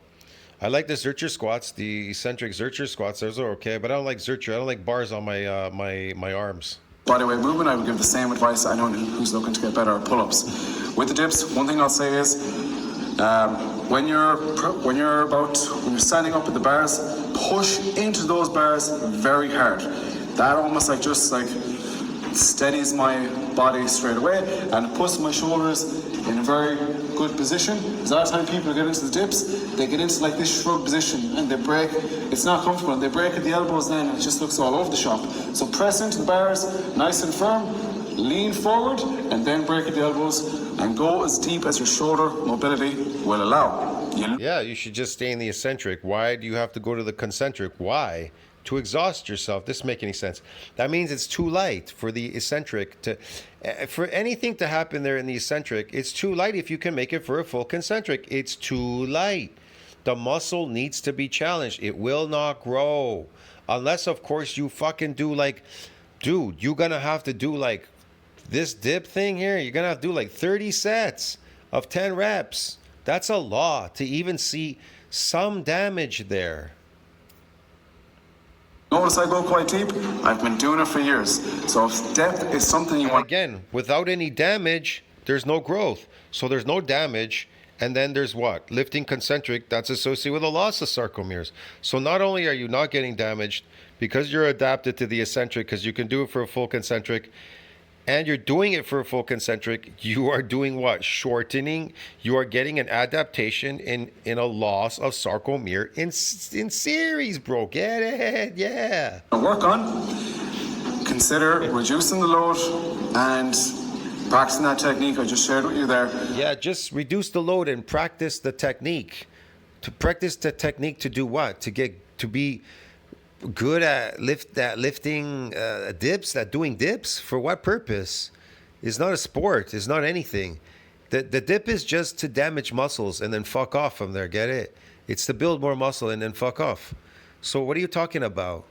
I like the Zercher squats, the eccentric Zercher squats. Those are okay, but I don't like Zercher. I don't like bars on my my arms. bodyweight movement, I would give the same advice to anyone who's looking to get better at pull-ups. With the dips, one thing I'll say is, when you're standing up at the bars, push into those bars very hard. That almost steadies my body straight away and puts my shoulders in a very good position. Because a lot of time people get into the dips, they get into like this shrug position and they break. It's not comfortable and they break at the elbows then and it just looks all over the shop. So press into the bars nice and firm, lean forward and then break at the elbows and go as deep as your shoulder mobility will allow. Yeah, you should just stay in the eccentric. Why do you have to go to the concentric? Why? To exhaust yourself. This doesn't make any sense. That means it's too light for the eccentric to, for anything to happen there in the eccentric. It's too light if you can make it for a full concentric. It's too light. The muscle needs to be challenged. It will not grow unless, of course, you fucking do like, dude, you're gonna have to do like this dip thing here. You're gonna have to do like 30 sets of 10 reps. That's a lot to even see some damage there. Notice I go quite deep. I've been doing it for years. So if depth is something you want... Again, without any damage, there's no growth. So there's no damage. And then there's what? Lifting concentric, that's associated with a loss of sarcomeres. So not only are you not getting damaged because you're adapted to the eccentric, because you can do it for a full concentric, and you're doing it for a full concentric, you are doing what? Shortening. You are getting an adaptation in a loss of sarcomere in series, bro. Get it? Yeah. Work on, consider reducing the load and practicing that technique I just shared with you there. Yeah, just reduce the load and practice the technique. To practice the technique to do what? To be good at lifting dips, at doing dips. For what purpose? It's not a sport. It's not anything. The dip is just to damage muscles and then fuck off from there. Get it? It's to build more muscle and then fuck off. So what are you talking about?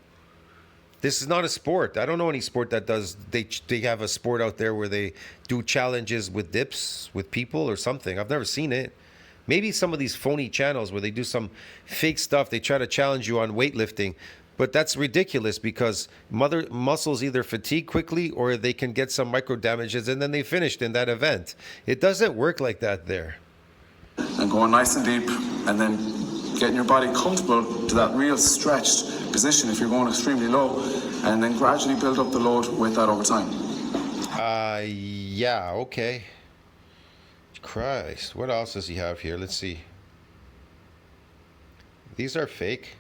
This is not a sport. I don't know any sport that does. They have a sport out there where they do challenges with dips with people or something. I've never seen it. Maybe some of these phony channels where they do some fake stuff. They try to challenge you on weightlifting. But that's ridiculous because muscles either fatigue quickly or they can get some micro damages and then they finished in that event. It doesn't work like that there. And going nice and deep and then getting your body comfortable to that real stretched position if you're going extremely low, and then gradually build up the load with that over time. Yeah, okay. Christ, what else does he have here? Let's see. These are fake.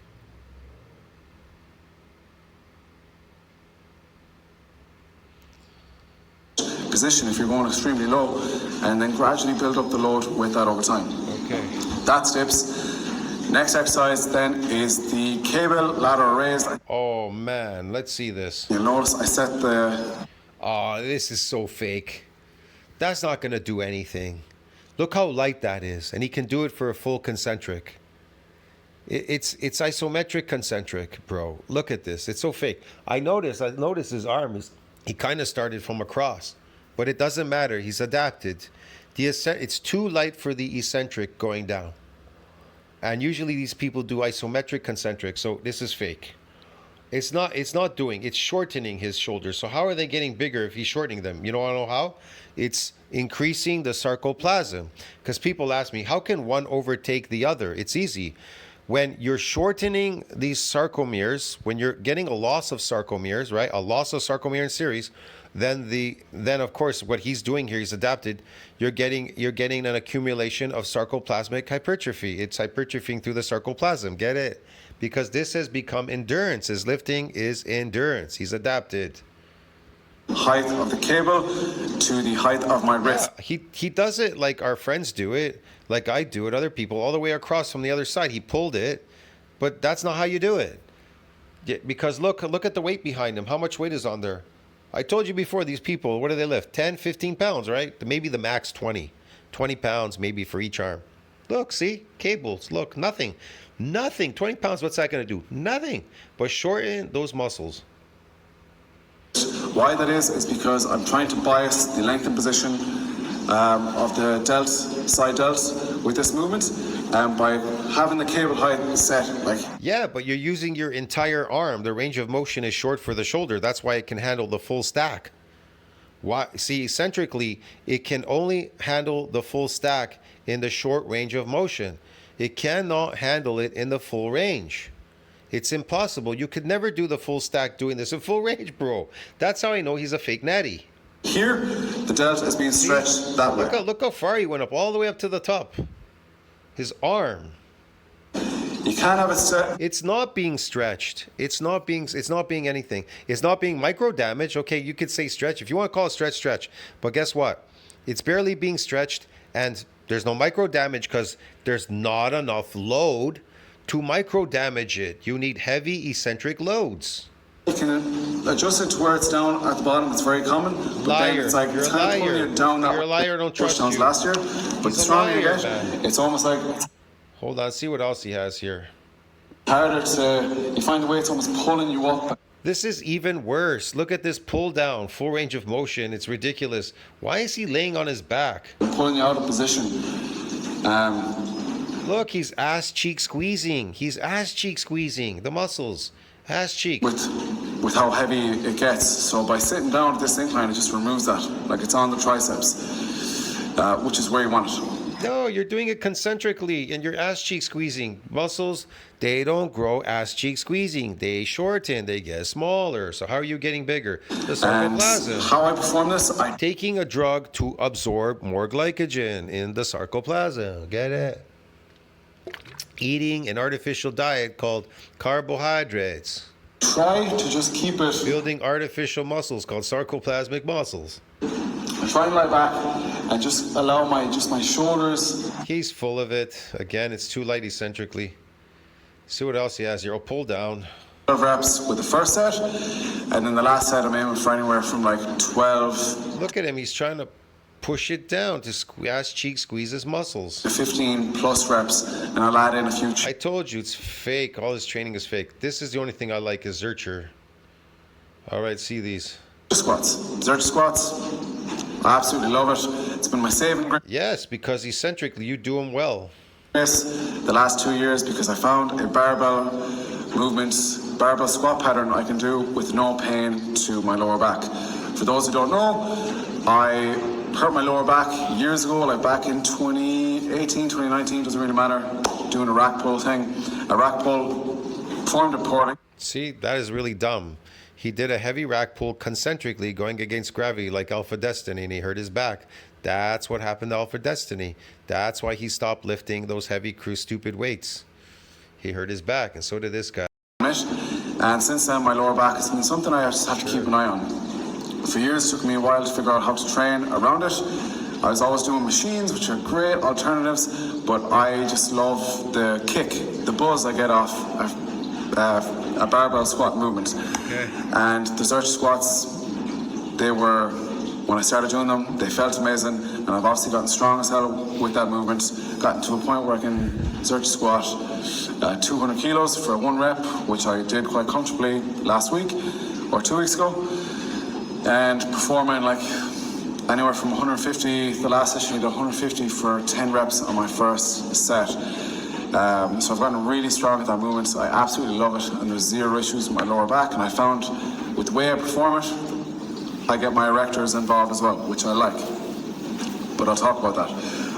Position if you're going extremely low, and then gradually build up the load with that over time. Okay. That's dips. Next exercise then is the cable ladder raise. Oh man, let's see this. You'll notice I set the... Oh, this is so fake. That's not going to do anything. Look how light that is. And he can do it for a full concentric. It's isometric concentric, bro. Look at this. It's so fake. I noticed his arm is... He kind of started from across. But it doesn't matter. He's adapted. It's too light for the eccentric going down. And usually these people do isometric concentric. So this is fake. It's shortening his shoulders. So how are they getting bigger if he's shortening them? You don't know how? It's increasing the sarcoplasm. Because people ask me, how can one overtake the other? It's easy. When you're shortening these sarcomeres, when you're getting a loss of sarcomeres, right? A loss of sarcomere in series, then of course what he's doing here, he's adapted. You're getting an accumulation of sarcoplasmic hypertrophy. It's hypertrophying through the sarcoplasm. Get it? Because this has become endurance. His lifting is endurance. He's adapted. Height of the cable to the height of my wrist. Yeah, he does it like our friends do it, like I do it, other people, all the way across from the other side. He pulled it, but that's not how you do it. Yeah, because look at the weight behind him. How much weight is on there? I told you before, these people, what do they lift? 10, 15 pounds, right? Maybe the max 20 pounds maybe for each arm. Look, see? Cables. Look, nothing. 20 pounds, what's that going to do? Nothing. But shorten those muscles. Why that is because I'm trying to bias the length and position of the side delts with this movement, by having the cable height set. Yeah, but you're using your entire arm. The range of motion is short for the shoulder. That's why it can handle the full stack. Why? See, eccentrically, it can only handle the full stack in the short range of motion. It cannot handle it in the full range. It's impossible. You could never do the full stack doing this in full range, bro. That's how I know he's a fake natty. Here, the delta is being stretched that way. Look how far he went up, all the way up to the top. His arm. You can't have it set. It's not being stretched. It's not being anything. It's not being micro damage. Okay, you could say stretch. If you want to call it stretch. But guess what? It's barely being stretched, and there's no micro damage because there's not enough load to micro damage it. You need heavy eccentric loads. You can adjust it to where it's down at the bottom. It's very common. But Liar. then it's like You're it's a kind of pulling liar. you down. You're a liar. Don't trust pushdowns you. last year, but the He's a stronger you liar, get, man. it's almost like Hold on, see what else he has here. harder to. You find the way it's almost pulling you up. This is even worse. Look at this pull down, full range of motion. It's ridiculous. Why is he laying on his back? Pulling you out of position. Look, he's ass cheek squeezing. He's ass cheek squeezing the muscles. Ass cheek. With how heavy it gets. So by sitting down at this incline, it just removes that. Like it's on the triceps. which is where you want it. No, you're doing it concentrically and you're ass cheek squeezing. Muscles, they don't grow ass cheek squeezing. They shorten, they get smaller. So how are you getting bigger? The And sarcoplasm. how I perform this, I Taking a drug to absorb more glycogen in the sarcoplasm. Get it? Eating an artificial diet called carbohydrates. try to just keep it. Building artificial muscles called sarcoplasmic muscles. I try and lie back and just allow my shoulders. He's full of it. Again, it's too light eccentrically. See what else he has here. Oh, pull down. 12 reps with the first set, and then the last set I'm aiming for anywhere from like 12 Look at him. He's trying to push it down to ass cheek squeeze his muscles. to 15 plus reps, and I'll add in a few I told you it's fake. All his training is fake. This is the only thing I like is Zercher. All right, see these. squats. Zercher squats. I absolutely love it. It's been my saving Yes, because eccentrically you do them well. grace the last 2 years because I found a barbell movement, barbell squat pattern I can do with no pain to my lower back. For those who don't know, I hurt my lower back years ago, like back in 2018, 2019, doesn't really matter, doing a rack pull thing. A rack pull formed a poorly. See, that is really dumb. He did a heavy rack pull concentrically going against gravity like Alpha Destiny and he hurt his back. That's what happened to Alpha Destiny. That's why he stopped lifting those heavy crew stupid weights. He hurt his back and so did this guy. And since then, my lower back has been something I just have to keep an eye on. For years, it took me a while to figure out how to train around it. I was always doing machines, which are great alternatives, but I just love the kick, the buzz I get off a barbell squat movement. Okay. And the Zercher squats, they were, when I started doing them, they felt amazing, and I've obviously gotten strong as hell with that movement, gotten to a point where I can Zercher squat 200 kilos for one rep, which I did quite comfortably last week or 2 weeks ago, and performing like anywhere from 150, the last session I did 150 for 10 reps on my first set. So I've gotten really strong at that movement. I absolutely love it, and there's zero issues with my lower back. And I found with the way I perform it, I get my erectors involved as well, which I like. But I'll talk about that.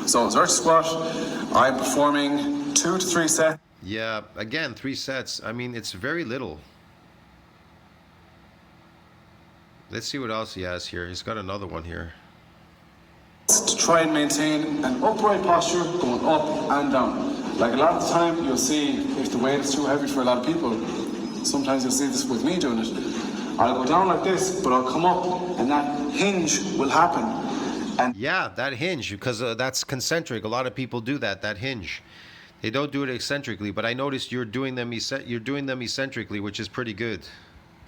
So Zercher squat, I'm performing 2 to 3 sets. Yeah, again, 3 sets. I mean, it's very little. Let's see what else he has here. He's got another one here. To try and maintain an upright posture going up and down. Like a lot of the time you'll see if the weight is too heavy for a lot of people, sometimes you'll see this with me doing it. I'll go down like this, but I'll come up and that hinge will happen. And Yeah, that hinge, because that's concentric. A lot of people do that hinge. They don't do it eccentrically, but I noticed you're doing them eccentrically, which is pretty good.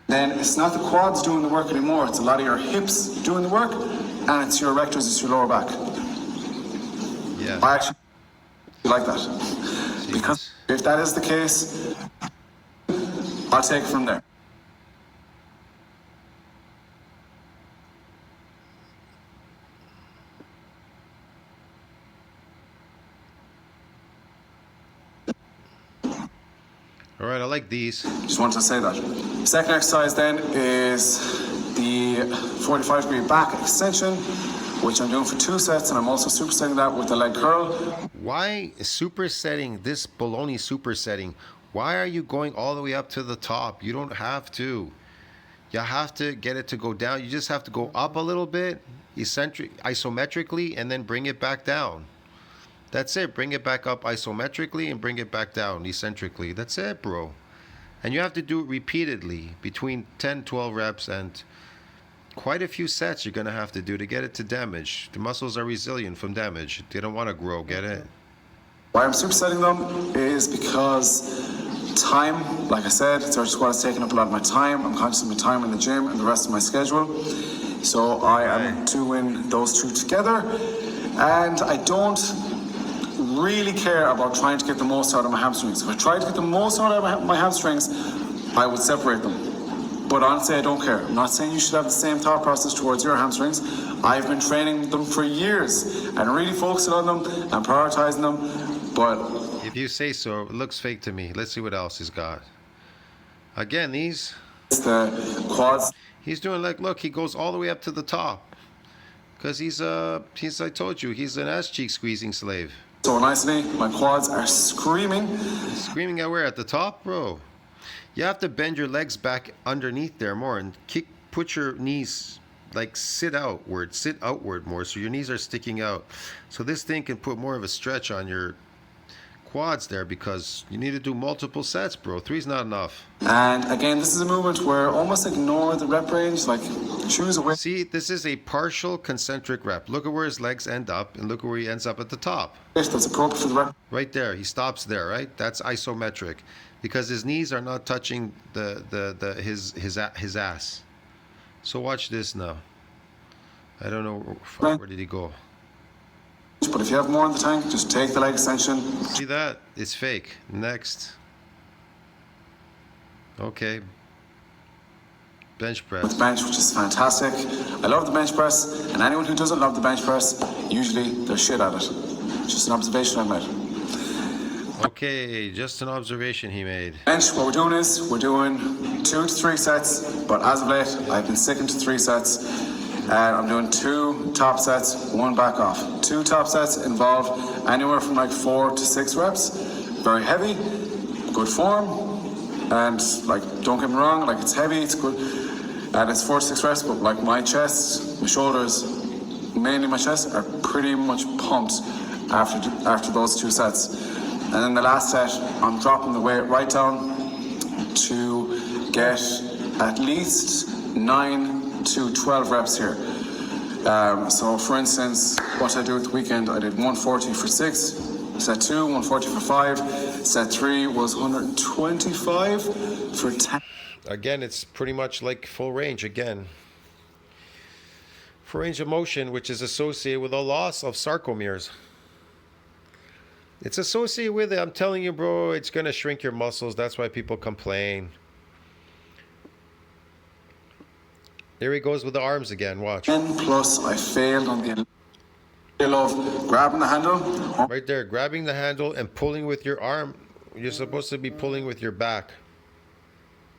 then it's not the quads doing the work anymore, it's a lot of your hips doing the work, and it's your erectors, it's your lower back. Yeah. I actually like that. Because if that is the case, I'll take it from there. All right, I like these. Just wanted to say that. Second exercise then is the 45-degree back extension, which I'm doing for 2 sets, and I'm also supersetting that with the leg curl. Why supersetting this baloney supersetting? Why are you going all the way up to the top? You don't have to. You have to get it to go down. You just have to go up a little bit, isometrically, and then bring it back down. That's it. Bring it back up isometrically and bring it back down eccentrically. That's it, bro. And you have to do it repeatedly, between 10, 12 reps, and quite a few sets you're going to have to do to get it to damage. The muscles are resilient from damage. They don't want to grow, get it? Why I'm supersetting them is because time, like I said, Zercher squat is taking up a lot of my time. I'm conscious of my time in the gym and the rest of my schedule. So I am doing those 2 together. And I don't really care about trying to get the most out of my hamstrings. If I tried to get the most out of my hamstrings, I would separate them. But honestly, I don't care. I'm not saying you should have the same thought process towards your hamstrings. I've been training them for years and really focusing on them and prioritizing them. But If you say so, it looks fake to me. Let's see what else he's got. Again, these. it's the quads. He's doing like, look, he goes all the way up to the top. Because I told you, he's an ass cheek squeezing slave. So nicely, my quads are screaming. Screaming at where? At the top, bro. You have to bend your legs back underneath there more and put your knees, like sit outward more, so your knees are sticking out. So this thing can put more of a stretch on your quads there, because you need to do multiple sets, bro. 3's not enough. And again, this is a movement where almost ignore the rep range, like choose a way. See, this is a partial concentric rep. Look at where his legs end up, and look where he ends up at the top. That's appropriate for the rep. Right there, he stops there, right? That's isometric, because his knees are not touching his ass. So watch this now. I don't know, where did he go? But if you have more in the tank, just take the leg extension. See that? It's fake. Next. Okay. Bench press. With bench, which is fantastic. I love the bench press, and anyone who doesn't love the bench press, usually they're shit at it. Just an observation I made. Okay, just an observation he made. Bench, what we're doing is, we're doing 2 to 3 sets, but as of late, I've been sticking to 3 sets. I'm doing 2 top sets, 1 back off. 2 top sets involve anywhere from like 4 to 6 reps. Very heavy, good form, and like, don't get me wrong, like it's heavy, it's good, and it's 4 to 6 reps, but like my chest, my shoulders, mainly my chest, are pretty much pumped after those 2 sets. And then the last set, I'm dropping the weight right down to get at least 9 to 12 reps here. So for instance, what I do at the weekend, I did 140 for 6, set 2, 140 for 5, set 3 was 125 for 10. Again, it's pretty much like full range again. Full range of motion, which is associated with a loss of sarcomeres. It's associated with it. I'm telling you, bro, it's going to shrink your muscles. That's why people complain. There he goes with the arms again. Watch. 10 plus, I failed on the. I love grabbing the handle. Right there, grabbing the handle and pulling with your arm. You're supposed to be pulling with your back.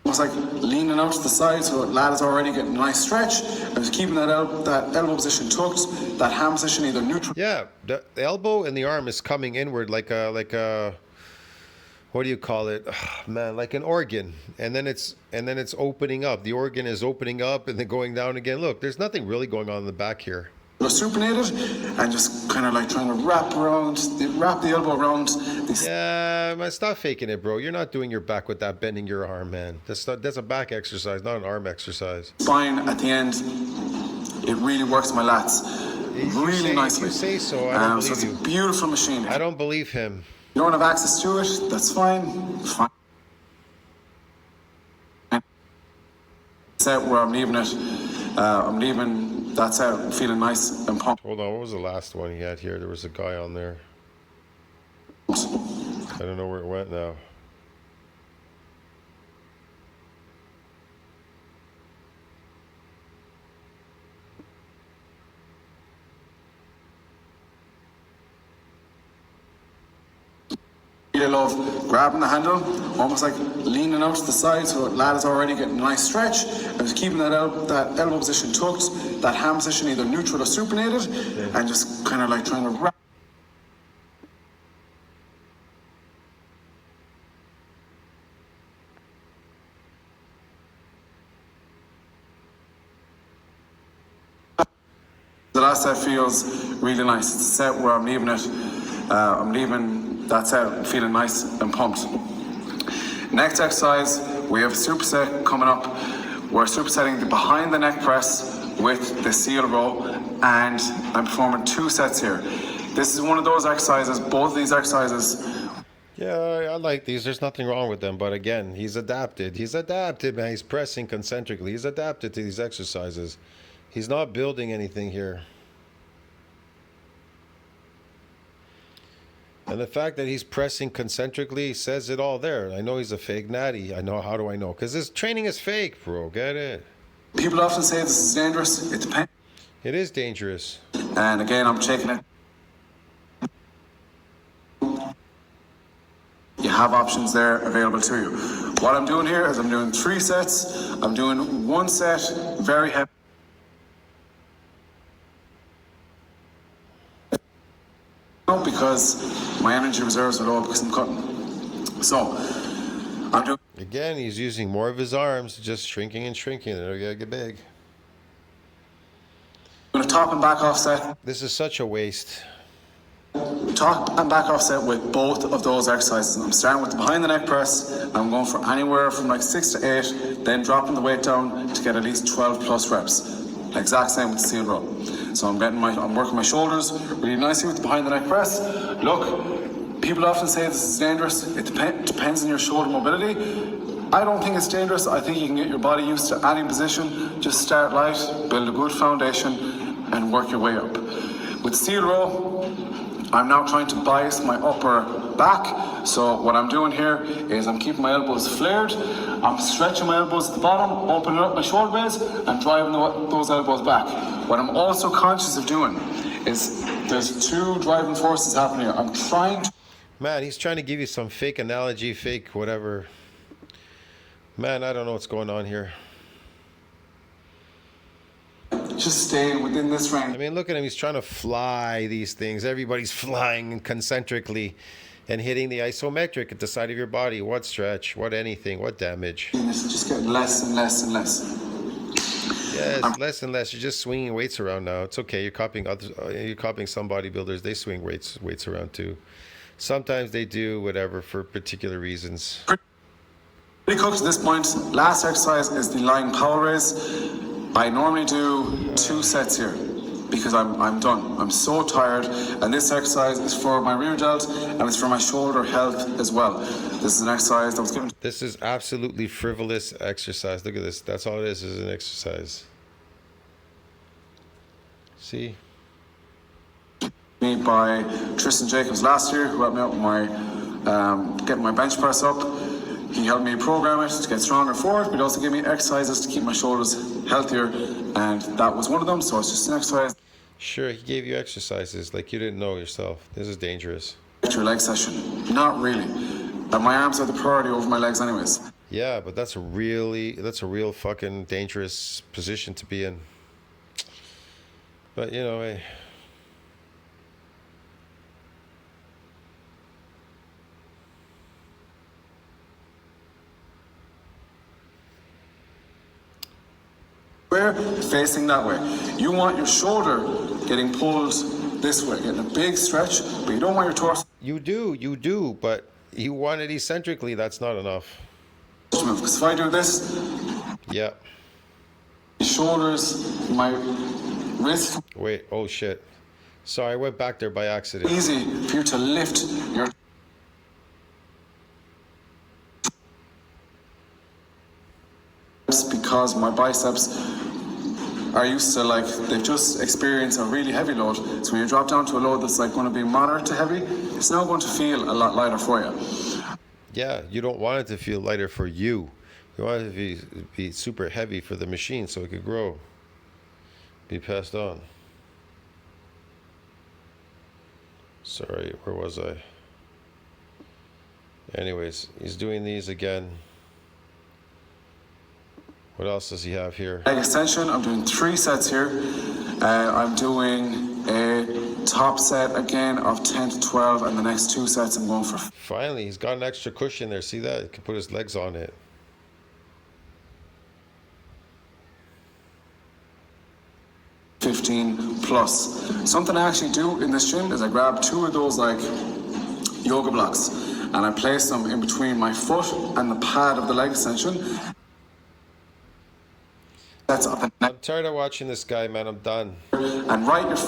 I was like leaning out to the side, so the lad is already getting a nice stretch. I was keeping that elbow position tucked, that ham position either neutral. Yeah, the elbow and the arm is coming inward like a what do you call it? Man, like an organ. And then it's opening up. The organ is opening up and then going down again. Look, there's nothing really going on in the back here. Supinated and just kind of like trying to wrap the elbow around. Yeah, man, stop faking it, bro. You're not doing your back with that, bending your arm, man. That's a back exercise, not an arm exercise. Spine at the end, it really works my lats really nicely. If you say so, I don't believe so it's you. a beautiful machine. I don't believe him. You don't have access to it, that's fine. Set where I'm leaving it. I'm leaving that set feeling nice and pumped. Hold on, what was the last one he had here? There was a guy on there. I don't know where it went now. I love grabbing the handle, almost like leaning out to the side, so the lad is already getting a nice stretch. I was keeping that elbow position tucked, that ham position either neutral or supinated, and just kind of like trying to wrap. The last set feels really nice. It's a set where I'm leaving it. I'm leaving that set feeling nice and pumped. Next exercise, we have a superset coming up. We're supersetting the behind the neck press with the seal row, and I'm performing 2 sets here. This is one of those exercises, both of these exercises. Yeah, I like these. There's nothing wrong with them. But again, he's adapted. He's adapted, man. He's pressing concentrically. He's adapted to these exercises. He's not building anything here. And the fact that he's pressing concentrically says it all there. I know he's a fake natty. I know. How do I know? Because his training is fake, bro. Get it? People often say this is dangerous. It depends. It is dangerous. And again, I'm taking it. You have options there available to you. What I'm doing here is I'm doing 3 sets. I'm doing 1 set very heavy. because my energy reserves are low because I'm cutting. So I'm doing. Again, he's using more of his arms, just shrinking and shrinking. They're gonna get big. Doing a top and back offset. This is such a waste. Top and back offset with both of those exercises. I'm starting with the behind the neck press. I'm going for anywhere from like 6 to 8, then dropping the weight down to get at least 12 plus reps. Exact same with the seal row. So I'm working my shoulders really nicely with the behind the neck press. Look, people often say this is dangerous. It depends on your shoulder mobility. I don't think it's dangerous. I think you can get your body used to any position. Just start light, build a good foundation, and work your way up. With seal row, I'm now trying to bias my upper back. So what I'm doing here is I'm keeping my elbows flared. I'm stretching my elbows at the bottom, opening up my shoulder blades, and driving those elbows back. What I'm also conscious of doing is there's two driving forces happening here. I'm trying to... Man, he's trying to give you some fake analogy, fake whatever. Man, I don't know what's going on here. Just stay within this range. I mean, look at him. He's trying to fly these things. Everybody's flying concentrically and hitting the isometric at the side of your body. What stretch? What anything? What damage? And this is just getting less and less and less. Yeah, it's less and less. You're just swinging weights around now. It's okay. You're copying others. You're copying some bodybuilders. They swing weights around too. Sometimes they do whatever for particular reasons. Pretty cooked to this point. Last exercise is the lying power raise. I normally do 2 sets here because I'm done. I'm so tired, and this exercise is for my rear delt and it's for my shoulder health as well. This is an exercise that was given. This is absolutely frivolous exercise. Look at this. That's all it is an exercise. See? Me by Tristan Jacobs last year, who helped me out with my getting my bench press up. He helped me program it to get stronger for it, but he also gave me exercises to keep my shoulders healthier, and that was one of them. So it's just an exercise. Sure, he gave you exercises like you didn't know yourself. This is dangerous. Your leg session. Not really. My arms are the priority over my legs anyways. Yeah, but that's a real fucking dangerous position to be in. But you know, hey. We're facing that way. You want your shoulder getting pulled this way, getting a big stretch, but you don't want your torso. You do, but you want it eccentrically. That's not enough. Because if I do this, Yeah. shoulders, my wrist. Wait. Oh shit. Sorry, I went back there by accident. Easy for you to lift your. Because my biceps are used to, like, they've just experienced a really heavy load. So when you drop down to a load that's like going to be moderate to heavy, it's now going to feel a lot lighter for you. Yeah, you don't want it to feel lighter for you. You want it to be super heavy for the machine so it could grow, be passed on. Sorry, where was I? Anyways, he's doing these again. What else does he have here? Leg extension, I'm doing 3 sets here. I'm doing a top set again of 10 to 12, and the next 2 sets I'm going for. Finally, he's got an extra cushion there. See that? He can put his legs on it. $15 plus. Something I actually do in this gym is I grab 2 of those like yoga blocks and I place them in between my foot and the pad of the leg extension. That's up and I'm tired of watching this guy, man. I'm done. And write your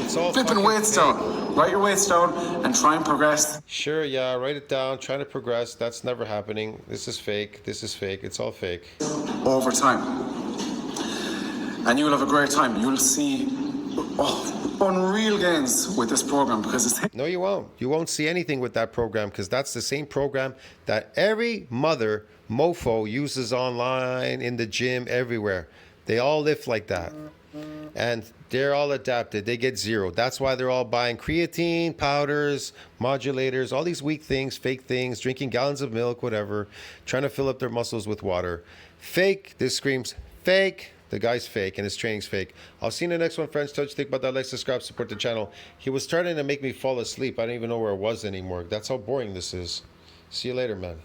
It's all flipping fucking weights fake. down. Write your weights down and try and progress. Sure, yeah, write it down. Trying to progress. That's never happening. This is fake. This is fake. It's all fake. Over time. And you'll have a great time. You'll see unreal gains with this program because it's... No, you won't. You won't see anything with that program because that's the same program that every mother mofo uses online, in the gym, everywhere. They all lift like that. And they're all adapted. They get 0. That's why they're all buying creatine, powders, modulators, all these weak things, fake things, drinking gallons of milk, whatever, trying to fill up their muscles with water. Fake. This screams fake. The guy's fake and his training's fake. I'll see you in the next one, friends. Touch, think about that, like, subscribe, support the channel. He was starting to make me fall asleep. I don't even know where I was anymore. That's how boring this is. See you later, man.